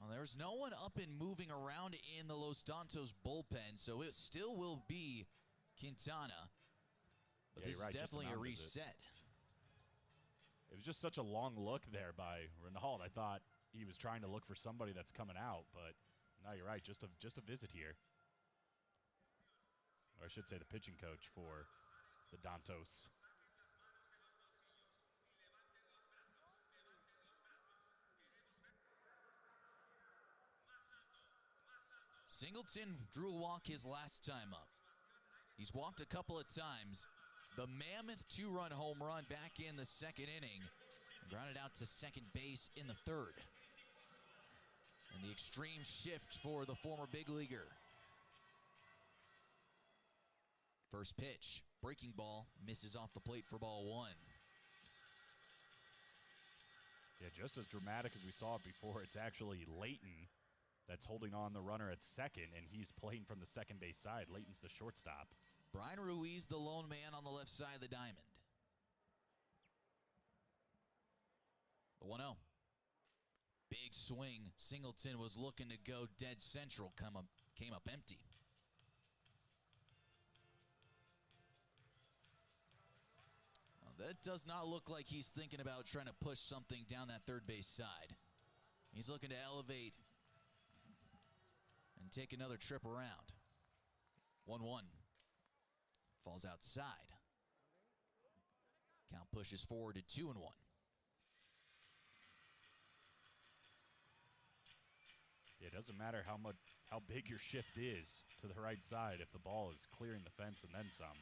Well, there's no one up and moving around in the Los Dantos bullpen, so it still will be Quintana. But
yeah,
this
right,
is definitely a reset.
It was just such a long look there by Renaud. I thought he was trying to look for somebody that's coming out, but no, you're right, just a visit here. Or I should say the pitching coach for the Dantos.
Singleton drew a walk his last time up. He's walked a couple of times. The mammoth 2-run home run back in the second inning. Grounded out to second base in the third. And the extreme shift for the former big leaguer. First pitch, breaking ball, misses off the plate for ball 1.
Yeah, just as dramatic as we saw it before, it's actually Leighton that's holding on the runner at second, and he's playing from the second base side. Leighton's the shortstop.
Brian Ruiz, the lone man on the left side of the diamond. The 1-0. Big swing. Singleton was looking to go dead central. Came up empty. Well, that does not look like he's thinking about trying to push something down that third base side. He's looking to elevate and take another trip around. 1-1. Falls outside. Count pushes forward to 2-1.
It doesn't matter how big your shift is to the right side if the ball is clearing the fence and then some.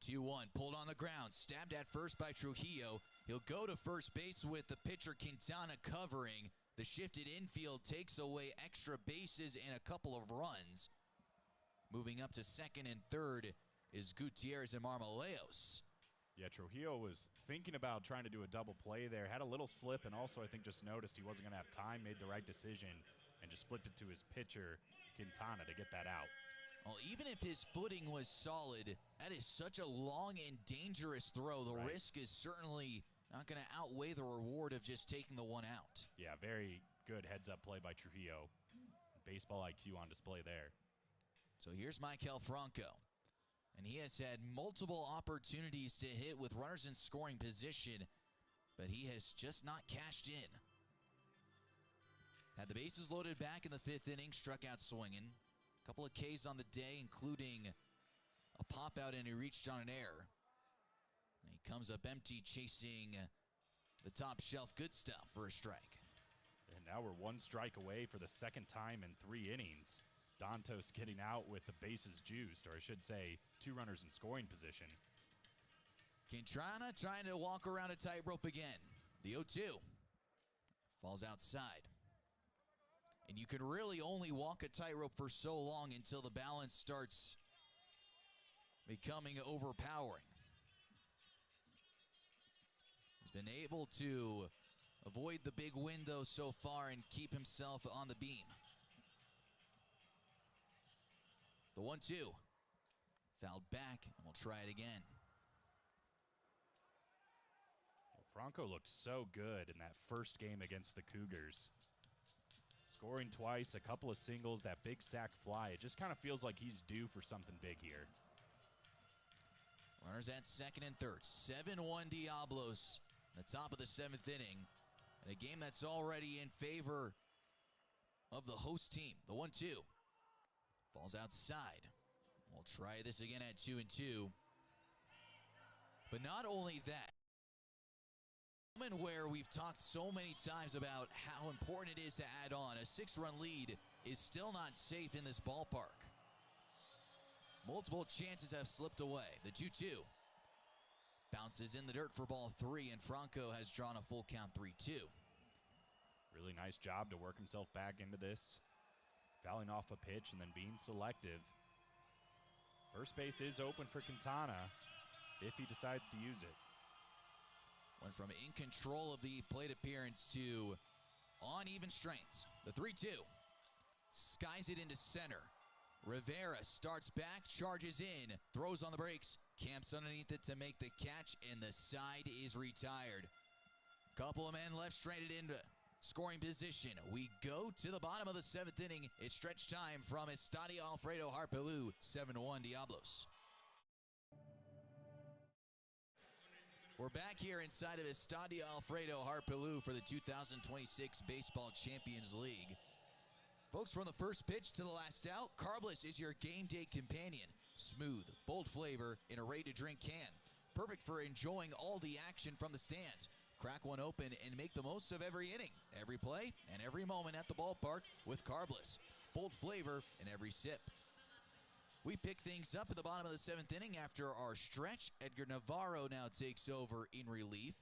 2-1, pulled on the ground, stabbed at first by Trujillo. He'll go to first base with the pitcher Quintana covering. The shifted infield takes away extra bases and a couple of runs. Moving up to second and third is Gutierrez and Marmoleos.
Yeah, Trujillo was thinking about trying to do a double play there. Had a little slip, and also I think just noticed he wasn't going to have time, made the right decision, and just flipped it to his pitcher, Quintana, to get that out.
Well, even if his footing was solid, that is such a long and dangerous throw. The risk is certainly not going to outweigh the reward of just taking the one out.
Yeah, very good heads-up play by Trujillo. Baseball IQ on display there.
So here's Michael Franco. And he has had multiple opportunities to hit with runners in scoring position, but he has just not cashed in. Had the bases loaded back in the 5th inning, struck out swinging. A couple of Ks on the day, including a pop out, and he reached on an error. And he comes up empty, chasing the top shelf. Good stuff for a strike.
And now we're 1 strike away for the 2nd time in 3 innings. Dantos getting out with the bases juiced, or I should say 2 runners in scoring position.
Quintrana trying to walk around a tightrope again. The 0-2 falls outside. And you can really only walk a tightrope for so long until the balance starts becoming overpowering. He's been able to avoid the big window so far and keep himself on the beam. The 1-2 fouled back, and we'll try it again.
Well, Franco looked so good in that first game against the Cougars. Scoring twice, a couple of singles, that big sac fly. It just kind of feels like he's due for something big here.
Runners at 2nd and 3rd. 7-1 Diablos. The top of the 7th inning. And a game that's already in favor of the host team. The 1-2 falls outside. We'll try this again at 2-2. But not only that, where we've talked so many times about how important it is to add on. A 6-run lead is still not safe in this ballpark. Multiple chances have slipped away. The 2-2 bounces in the dirt for ball 3, and Franco has drawn a full count 3-2.
Really nice job to work himself back into this. Fouling off a pitch and then being selective. First base is open for Quintana if he decides to use it.
Went from in control of the plate appearance to on even strengths. The 3-2 skies it into center. Rivera starts back, charges in, throws on the brakes, camps underneath it to make the catch, and the side is retired. Couple of men left stranded into scoring position. We go to the bottom of the 7th inning. It's stretch time from Estadio Alfredo Harpelú. 7-1 Diablos. We're back here inside of Estadio Alfredo Harpelú for the 2026 Baseball Champions League. Folks, from the first pitch to the last out, Carbless is your game day companion. Smooth, bold flavor in a ready-to-drink can. Perfect for enjoying all the action from the stands. Crack one open and make the most of every inning, every play, and every moment at the ballpark with Carbless. Bold flavor in every sip. We pick things up at the bottom of the 7th inning after our stretch. Edgar Navarro now takes over in relief.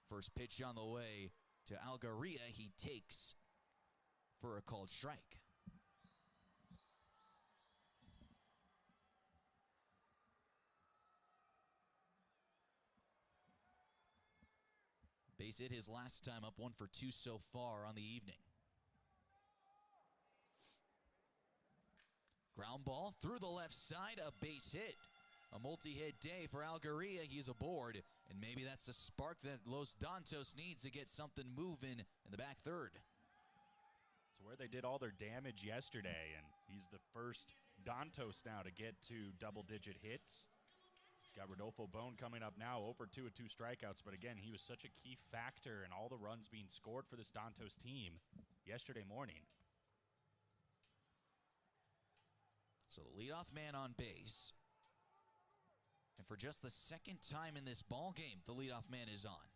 First pitch on the way to Algaria. He takes for a called strike. Base hit his last time up, 1 for 2 so far on the evening. Ground ball through the left side, a base hit. A multi-hit day for Algaria. He's aboard, and maybe that's the spark that Los Dantos needs to get something moving in the back third.
It's where they did all their damage yesterday, and he's the first Dantos now to get to double-digit hits. He's got Rodolfo Bone coming up now, over 2 with 2 strikeouts, but again, he was such a key factor in all the runs being scored for this Dantos team yesterday morning.
So the leadoff man on base. And for just the 2nd time in this ball game, the leadoff man is on.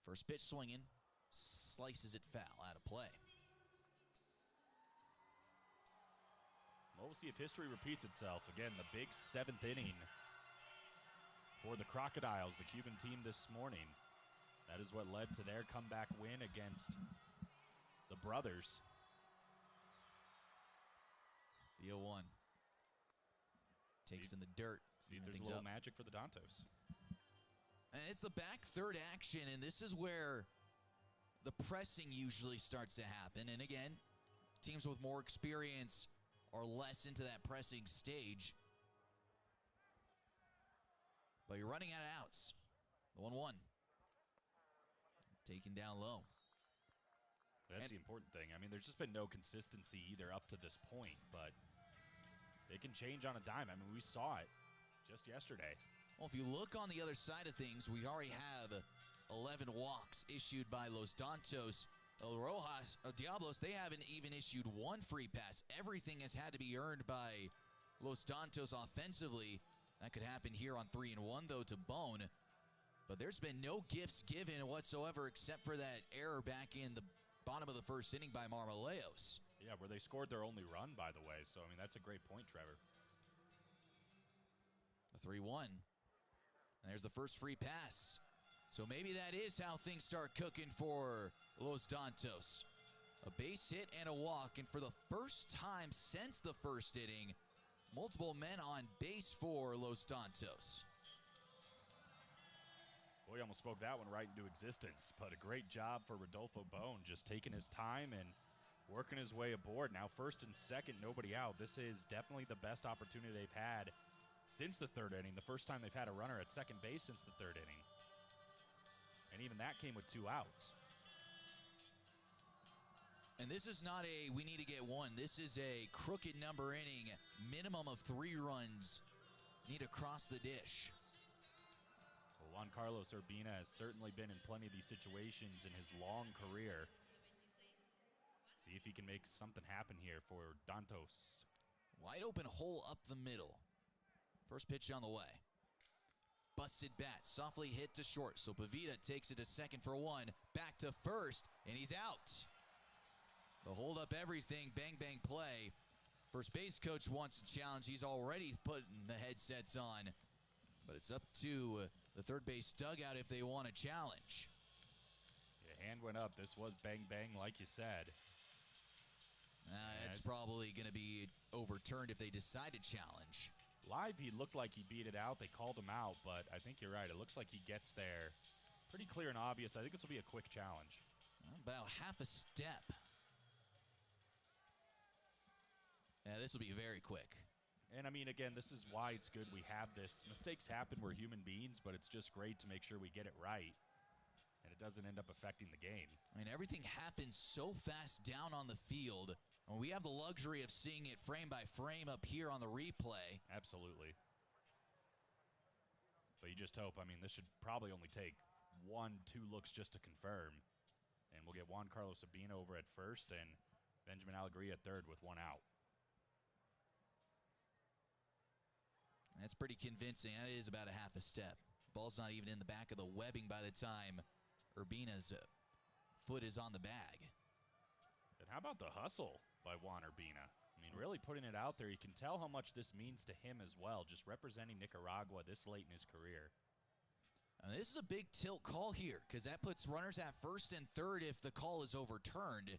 First pitch swinging, slices it foul, out of play.
Well, we'll see if history repeats itself. Again, the big 7th inning for the Crocodiles, the Cuban team this morning. That is what led to their comeback win against the Brothers.
The 0-1 takes in the dirt.
See if there's a little magic for the Dantos.
And it's the back third action, and this is where the pressing usually starts to happen. And again, teams with more experience are less into that pressing stage. But you're running out of outs. The 1-1. Taken down low.
That's the important thing. I mean, there's just been no consistency either up to this point, but they can change on a dime. I mean, we saw it just yesterday.
Well, if you look on the other side of things, we already have 11 walks issued by Los Dantos. Diablos, they haven't even issued one free pass. Everything has had to be earned by Los Dantos offensively. That could happen here on 3-1, though, to Bone. But there's been no gifts given whatsoever except for that error back in the bottom of the first inning by Marmoleos.
Yeah, where they scored their only run, by the way. So, I mean, that's a great point, Trevor.
A 3-1. And there's the first free pass. So maybe that is how things start cooking for Los Dantos. A base hit and a walk, and for the first time since the first inning, multiple men on base for Los Dantos.
Boy, almost spoke that one right into existence, but a great job for Rodolfo Bone, just taking his time and working his way aboard. Now first and second, nobody out. This is definitely the best opportunity they've had since the third inning, the first time they've had a runner at second base since the third inning. And even that came with 2 outs.
And this is not a we need to get one. This is a crooked number inning. Minimum of 3 runs need to cross the dish.
Well, Juan Carlos Urbina has certainly been in plenty of these situations in his long career. See if he can make something happen here for Dantos.
Wide open hole up the middle. First pitch on the way. Busted bat, softly hit to short, so Pavita takes it to second for 1, back to first, and he's out. The hold up everything, bang bang play. First base coach wants a challenge. He's already putting the headsets on, but it's up to the third base dugout if they want a challenge.
Yeah, hand went up. This was bang bang, like you said.
It's probably going to be overturned if they decide to challenge.
Live, he looked like he beat it out. They called him out, but I think you're right. It looks like he gets there pretty clear and obvious. I think this will be a quick challenge.
About half a step. Yeah, this will be very quick.
And, I mean, again, this is why it's good we have this. Mistakes happen. We're human beings, but it's just great to make sure we get it right, and it doesn't end up affecting the game.
I mean, everything happens so fast down on the field. And we have the luxury of seeing it frame by frame up here on the replay.
Absolutely. But you just hope. I mean, this should probably only take 1-2 looks just to confirm. And we'll get Juan Carlos Urbina over at first and Benjamin Alegría at third with 1 out.
That's pretty convincing. That is about a half a step. Ball's not even in the back of the webbing by the time Urbina's foot is on the bag.
And how about the hustle by Juan Urbina? I mean, really putting it out there. You can tell how much this means to him as well, just representing Nicaragua this late in his career.
And this is a big tilt call here, because that puts runners at first and third if the call is overturned.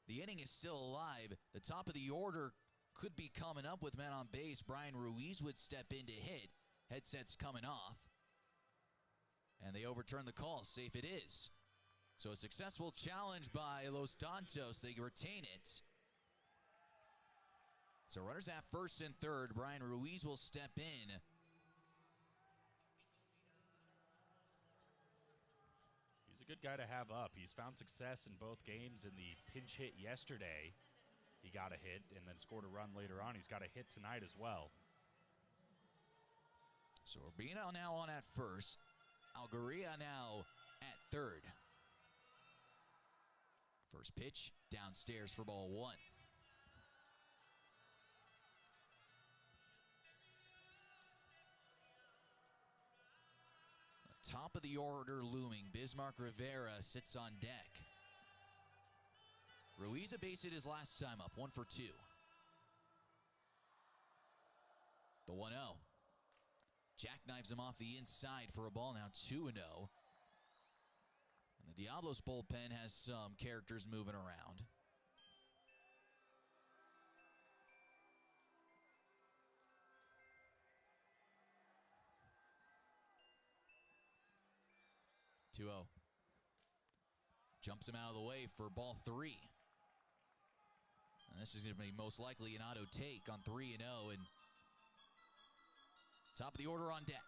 The inning is still alive. The top of the order could be coming up with men on base. Brian Ruiz would step in to hit. Headsets coming off. And they overturn the call. Safe it is. So a successful challenge by Los Dantos. They retain it. So runners at first and third. Brian Ruiz will step in.
He's a good guy to have up. He's found success in both games. In the pinch hit yesterday, he got a hit and then scored a run later on. He's got a hit tonight as well.
So Urbina now on at first. Alegría now at third. First pitch downstairs for ball 1. Top of the order looming. Bismarck Rivera sits on deck. Ruiz a base hit his last time up, 1 for 2. The 1-0. Jackknives him off the inside for a ball, now 2-0. And the Diablos bullpen has some characters moving around. Jumps him out of the way for ball 3. And this is going to be most likely an auto take on 3-0. And top of the order on deck.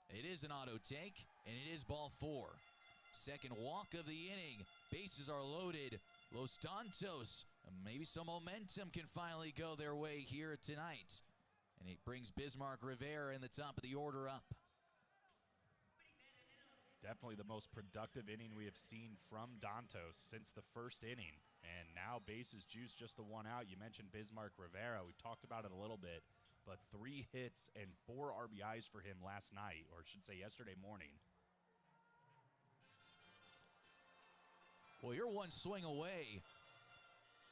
It is an auto take, and it is ball 4. Second walk of the inning. Bases are loaded. Los Dantos, maybe some momentum can finally go their way here tonight. And it brings Bismarck Rivera in the top of the order up.
Definitely the most productive inning we have seen from Dantos since the first inning. And now bases juice, just the one out. You mentioned Bismarck Rivera. We talked about it a little bit, but 3 hits and 4 RBIs for him last night, or I should say yesterday morning.
Well, you're one swing away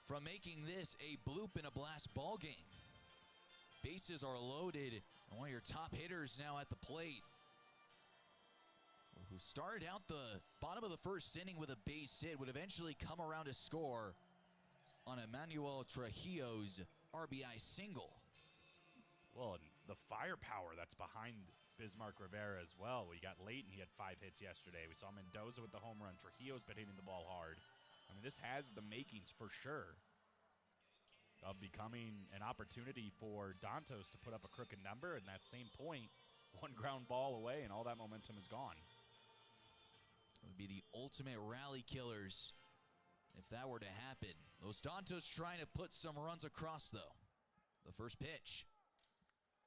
from making this a bloop and a blast ball game. Bases are loaded, and one of your top hitters now at the plate, who started out the bottom of the first inning with a base hit, would eventually come around to score on Emmanuel Trujillo's RBI single.
Well, and the firepower that's behind Bismarck Rivera as well. We got Leighton, he had 5 hits yesterday. We saw Mendoza with the home run. Trujillo's been hitting the ball hard. I mean, this has the makings for sure of becoming an opportunity for Dantos to put up a crooked number. And that same point, 1 ground ball away, and all that momentum is gone.
It would be the ultimate rally killers if that were to happen. Los Dantos trying to put some runs across, though. The first pitch.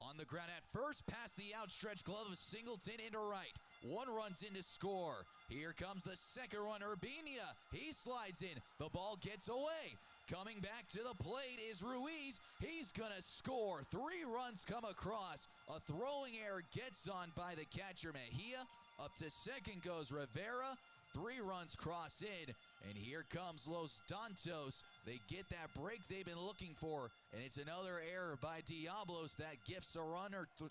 On the ground at first, past the outstretched glove of Singleton into right. 1 run's in to score. Here comes the second run, Urbina. He slides in. The ball gets away. Coming back to the plate is Ruiz. He's going to score. 3 runs come across. A throwing error gets on by the catcher Mejia. Up to second goes Rivera. 3 runs cross in, and here comes Los Dantos. They get that break they've been looking for, and it's another error by Diablos that gifts a runner 2.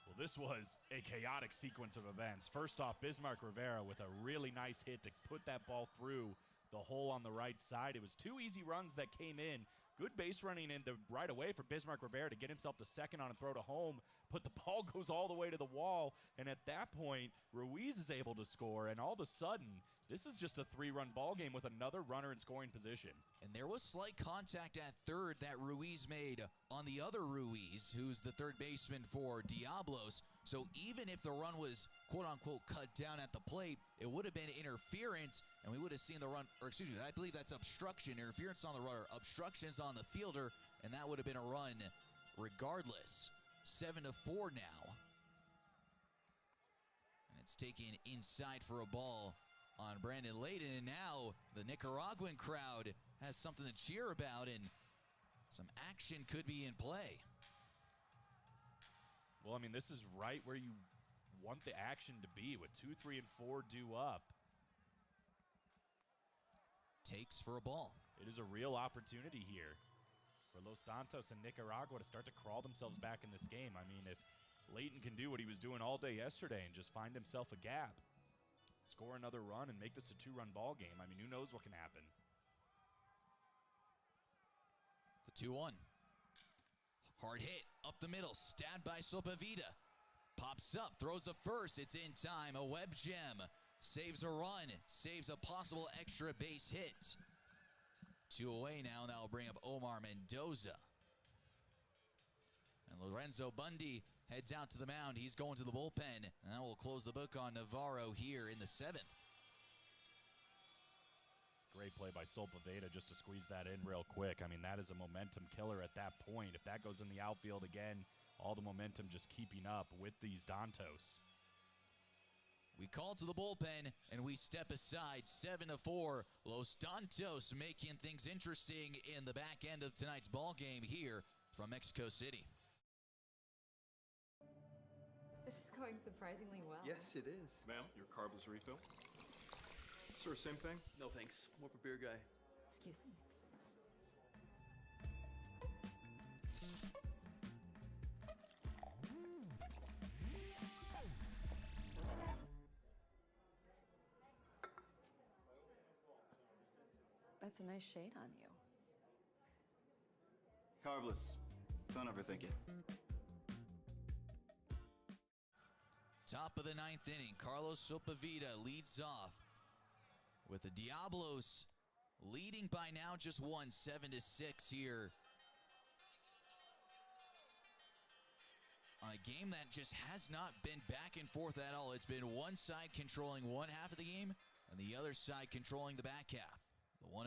Well, this was a chaotic sequence of events. First off, Bismarck Rivera with a really nice hit to put that ball through the hole on the right side. It was 2 easy runs that came in. Good base running in the right away for Bismarck Rivera to get himself to second on a throw to home, but the ball goes all the way to the wall, and at that point, Ruiz is able to score, and all of a sudden, this is just a 3-run ball game with another runner in scoring position. And
there was slight contact at third that Ruiz made on the other Ruiz, who's the third baseman for Diablos, so even if the run was quote-unquote cut down at the plate, it would have been interference, and we would have seen the run, or excuse me, I believe that's obstruction. Interference on the runner, obstruction is on the fielder, and that would have been a run regardless. 7-4 now. And it's taken inside for a ball on Brandon Leighton, and now the Nicaraguan crowd has something to cheer about, and some action could be in play.
Well, I mean, this is right where you want the action to be, with 2, 3, and 4 due up.
Takes for a ball.
It is a real opportunity here for Los Dantos and Nicaragua to start to crawl themselves back in this game. I mean, if Leighton can do what he was doing all day yesterday and just find himself a gap, score another run, and make this a 2-run ball game, I mean, who knows what can happen.
The 2-1. Hard hit up the middle, stabbed by Sopavita. Pops up, throws a first, it's in time, a web gem. Saves a run, saves a possible extra base hit. 2 away now, and that'll bring up Omar Mendoza. And Lorenzo Bundy heads out to the mound. He's going to the bullpen, and that will close the book on Navarro here in the 7th.
Great play by Solpaveda just to squeeze that in real quick. I mean, that is a momentum killer at that point. If that goes in the outfield again, all the momentum just keeping up with these Dantos.
We call to the bullpen, and we step aside. 7-4. Los Dantos making things interesting in the back end of tonight's ball game here from Mexico City.
This is going surprisingly well.
Yes, it is.
Ma'am, your carbless refill. Sir, same thing?
No thanks. More for beer guy.
Excuse me. That's a nice shade on you.
Carbless. Don't overthink it.
Top of the 9th inning, Carlos Sopavita leads off with the Diablos leading by now just 7-6 here on a game that just has not been back and forth at all. It's been one side controlling one half of the game and the other side controlling the back half. The 1-0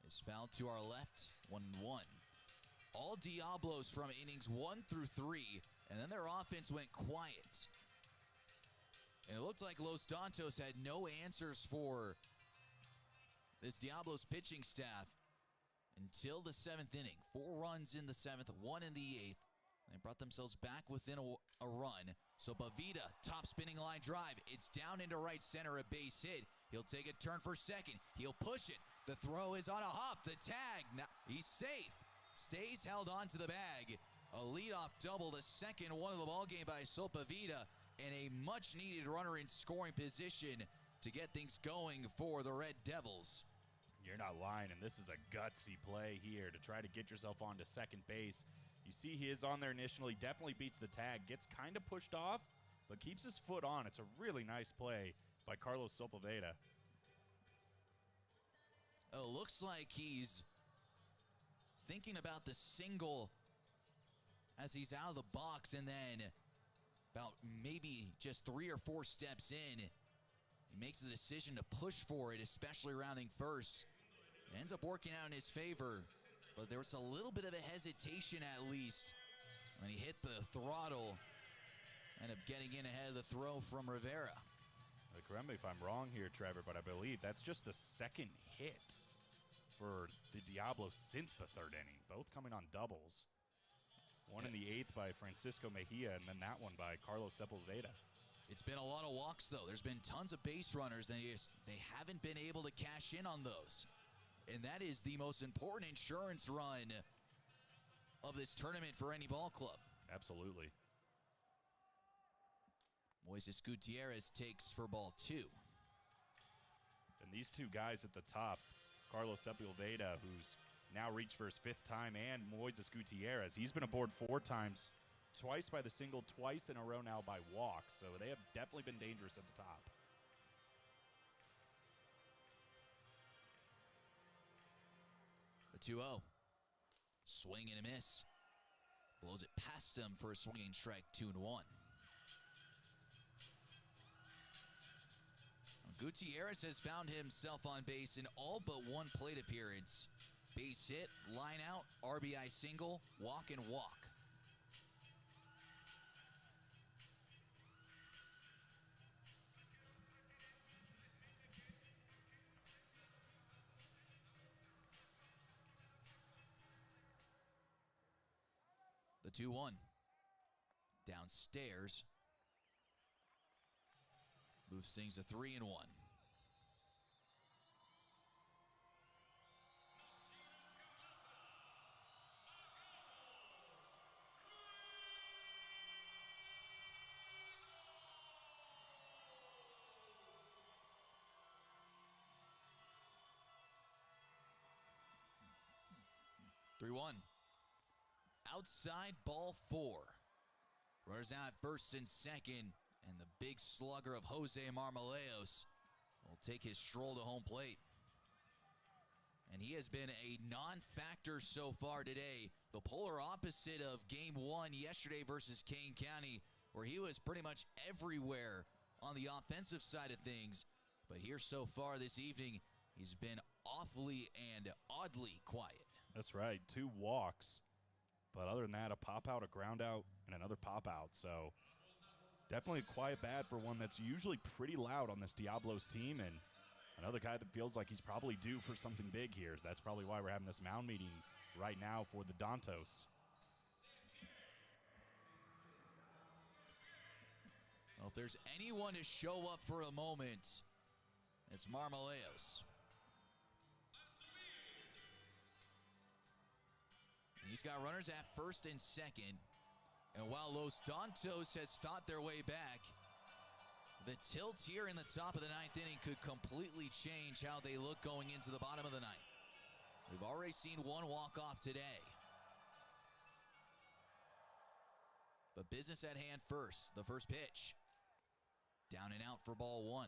is fouled to our left, 1-1. All Diablos from innings 1 through 3, and then their offense went quiet. And it looked like Los Dantos had no answers for this Diablos pitching staff until the 7th inning. 4 runs in the 7th, 1 in the 8th. They brought themselves back within a run. So Bavita, top spinning line drive. It's down into right center, a base hit. He'll take a turn for second. He'll push it. The throw is on a hop. The tag, he's safe. Stays held on to the bag. A leadoff double, the second one of the ballgame by Bavita, and a much-needed runner in scoring position to get things going for the Red Devils.
You're not lying, and this is a gutsy play here to try to get yourself onto second base. You see he is on there initially, definitely beats the tag, gets kind of pushed off, but keeps his foot on. It's a really nice play by Carlos Sepulveda.
Oh, looks like he's thinking about the single as he's out of the box, and then about maybe just 3 or 4 steps in, he makes the decision to push for it, especially rounding first. It ends up working out in his favor, but there was a little bit of a hesitation at least when he hit the throttle. Ended up getting in ahead of the throw from Rivera.
Correct me if I'm wrong here, Trevor, but I believe that's just the second hit for the Diablos since the 3rd inning, both coming on doubles. One in the 8th by Francisco Mejia, and then that one by Carlos Sepulveda.
It's been a lot of walks, though. There's been tons of base runners, and they haven't been able to cash in on those. And that is the most important insurance run of this tournament for any ball club.
Absolutely.
Moises Gutierrez takes for ball 2.
And these two guys at the top, Carlos Sepulveda, who's now reached for his 5th time, and Moises Gutierrez, he's been aboard 4 times, twice by the single, twice in a row now by walks. So they have definitely been dangerous at the top.
The 2-0. Swing and a miss. Blows it past him for a swinging strike, 2-1. Gutierrez has found himself on base in all but one plate appearance. Base hit, line out, RBI single, walk and walk. The 2-1. Downstairs. Moves things to 3-1. Outside, ball 4. Runners now at first and second, and the big slugger of Jose Marmoleos will take his stroll to home plate. And he has been a non-factor so far today. The polar opposite of Game 1 yesterday versus Kane County, where he was pretty much everywhere on the offensive side of things. But here so far this evening, he's been awfully and oddly quiet.
That's right, 2 walks. But other than that, a pop out, a ground out, and another pop out. So definitely a quiet bat for one that's usually pretty loud on this Diablos team, and another guy that feels like he's probably due for something big here. That's probably why we're having this mound meeting right now for the Dantos.
Well, if there's anyone to show up for a moment, it's Marmoleos. He's got runners at first and second. And while Los Dantos has fought their way back, the tilt here in the top of the 9th inning could completely change how they look going into the bottom of the 9th. We've already seen 1 walk-off today. But business at hand first. The first pitch. Down and out for ball 1.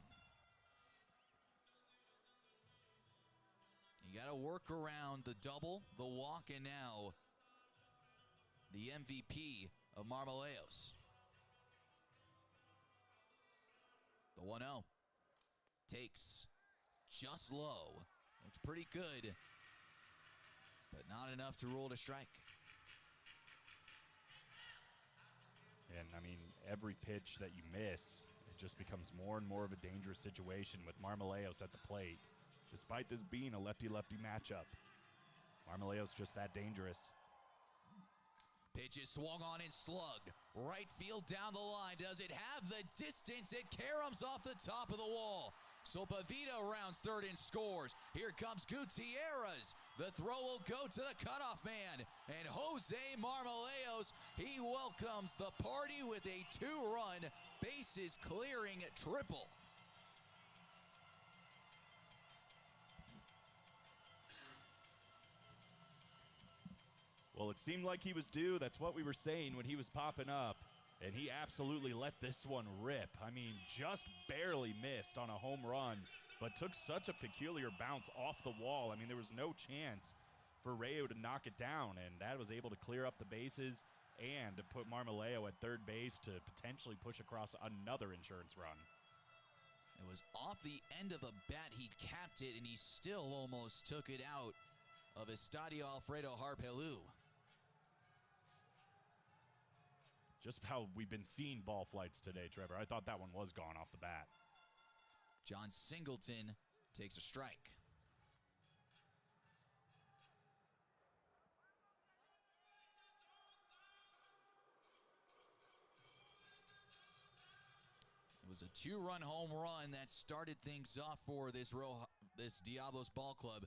You got to work around the double, the walk, and now the MVP of Marmoleos. The 1-0 takes just low. Looks pretty good, but not enough to rule it a strike.
And, I mean, every pitch that you miss, it just becomes more and more of a dangerous situation with Marmoleos at the plate. Despite this being a lefty-lefty matchup, Marmoleos just that dangerous.
Pitch is swung on and slugged. Right field down the line. Does it have the distance? It caroms off the top of the wall. So Pavito rounds third and scores. Here comes Gutierrez. The throw will go to the cutoff man. And Jose Marmoleos, he welcomes the party with a 2-run bases clearing triple.
Well, it seemed like he was due. That's what we were saying when he was popping up. And he absolutely let this one rip. I mean, just barely missed on a home run, but took such a peculiar bounce off the wall. I mean, there was no chance for Rayo to knock it down, and that was able to clear up the bases and to put Marmoleo at third base to potentially push across another insurance run.
It was off the end of the bat. He capped it, and he still almost took it out of Estadio Alfredo Harpelu.
Just how we've been seeing ball flights today, Trevor. I thought that one was gone off the bat.
John Singleton takes a strike. It was a 2-run home run that started things off for this Diablos ball club.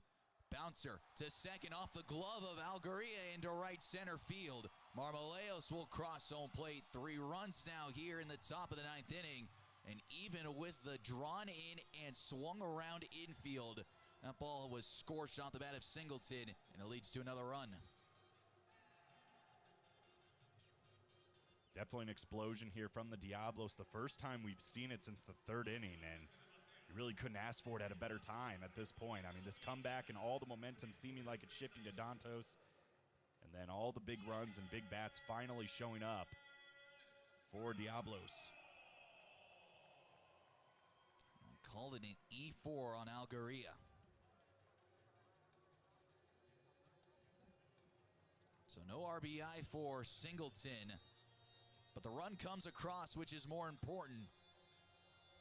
Bouncer to second off the glove of Algaria into right center field. Marmoleos will cross home plate. 3 runs now here in the top of the 9th inning. And even with the drawn in and swung around infield, that ball was scorched off the bat of Singleton, and it leads to another run.
Definitely an explosion here from the Diablos. The first time we've seen it since the 3rd inning, and you really couldn't ask for it at a better time at this point. I mean, this comeback and all the momentum seeming like it's shifting to Dantos, and then all the big runs and big bats finally showing up for Diablos.
Called it an E4 on Algaria. So no RBI for Singleton, but the run comes across, which is more important.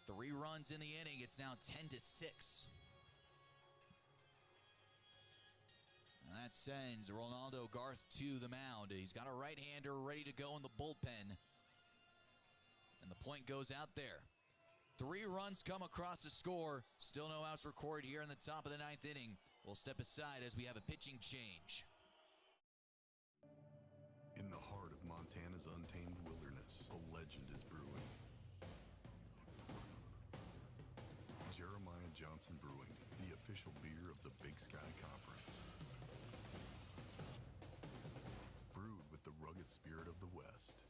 3 runs in the inning. It's now 10-6. And that sends Ronaldo Garth to the mound. He's got a right-hander ready to go in the bullpen. And the point goes out there. 3 runs come across the score. Still no outs recorded here in the top of the 9th inning. We'll step aside as we have a pitching change.
In the heart of Montana's untamed wilderness, a legend is brewing. Jeremiah Johnson Brewing, the official beer of the Big Sky Conference. Brewed with the rugged spirit of the West.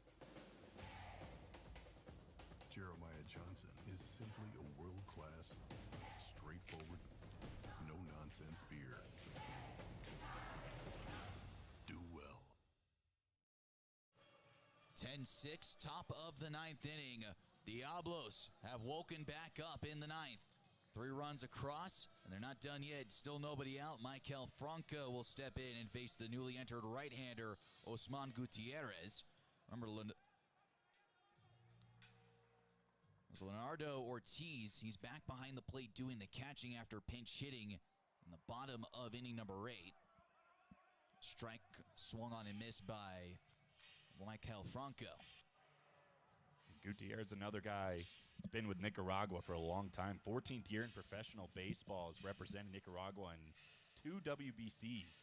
Jeremiah Johnson is simply a world-class, straightforward, no-nonsense beer. Do well.
10-6, top of the 9th inning. Diablos have woken back up in the 9th. 3 runs across, and they're not done yet. Still nobody out. Michael Franco will step in and face the newly entered right-hander, Osman Gutierrez. Remember, Leonardo Ortiz, he's back behind the plate doing the catching after pinch hitting in the bottom of inning number 8. Strike swung on and missed by Michael Franco.
Gutierrez, another guy that's been with Nicaragua for a long time. 14th year in professional baseball, has represented Nicaragua in 2 WBCs.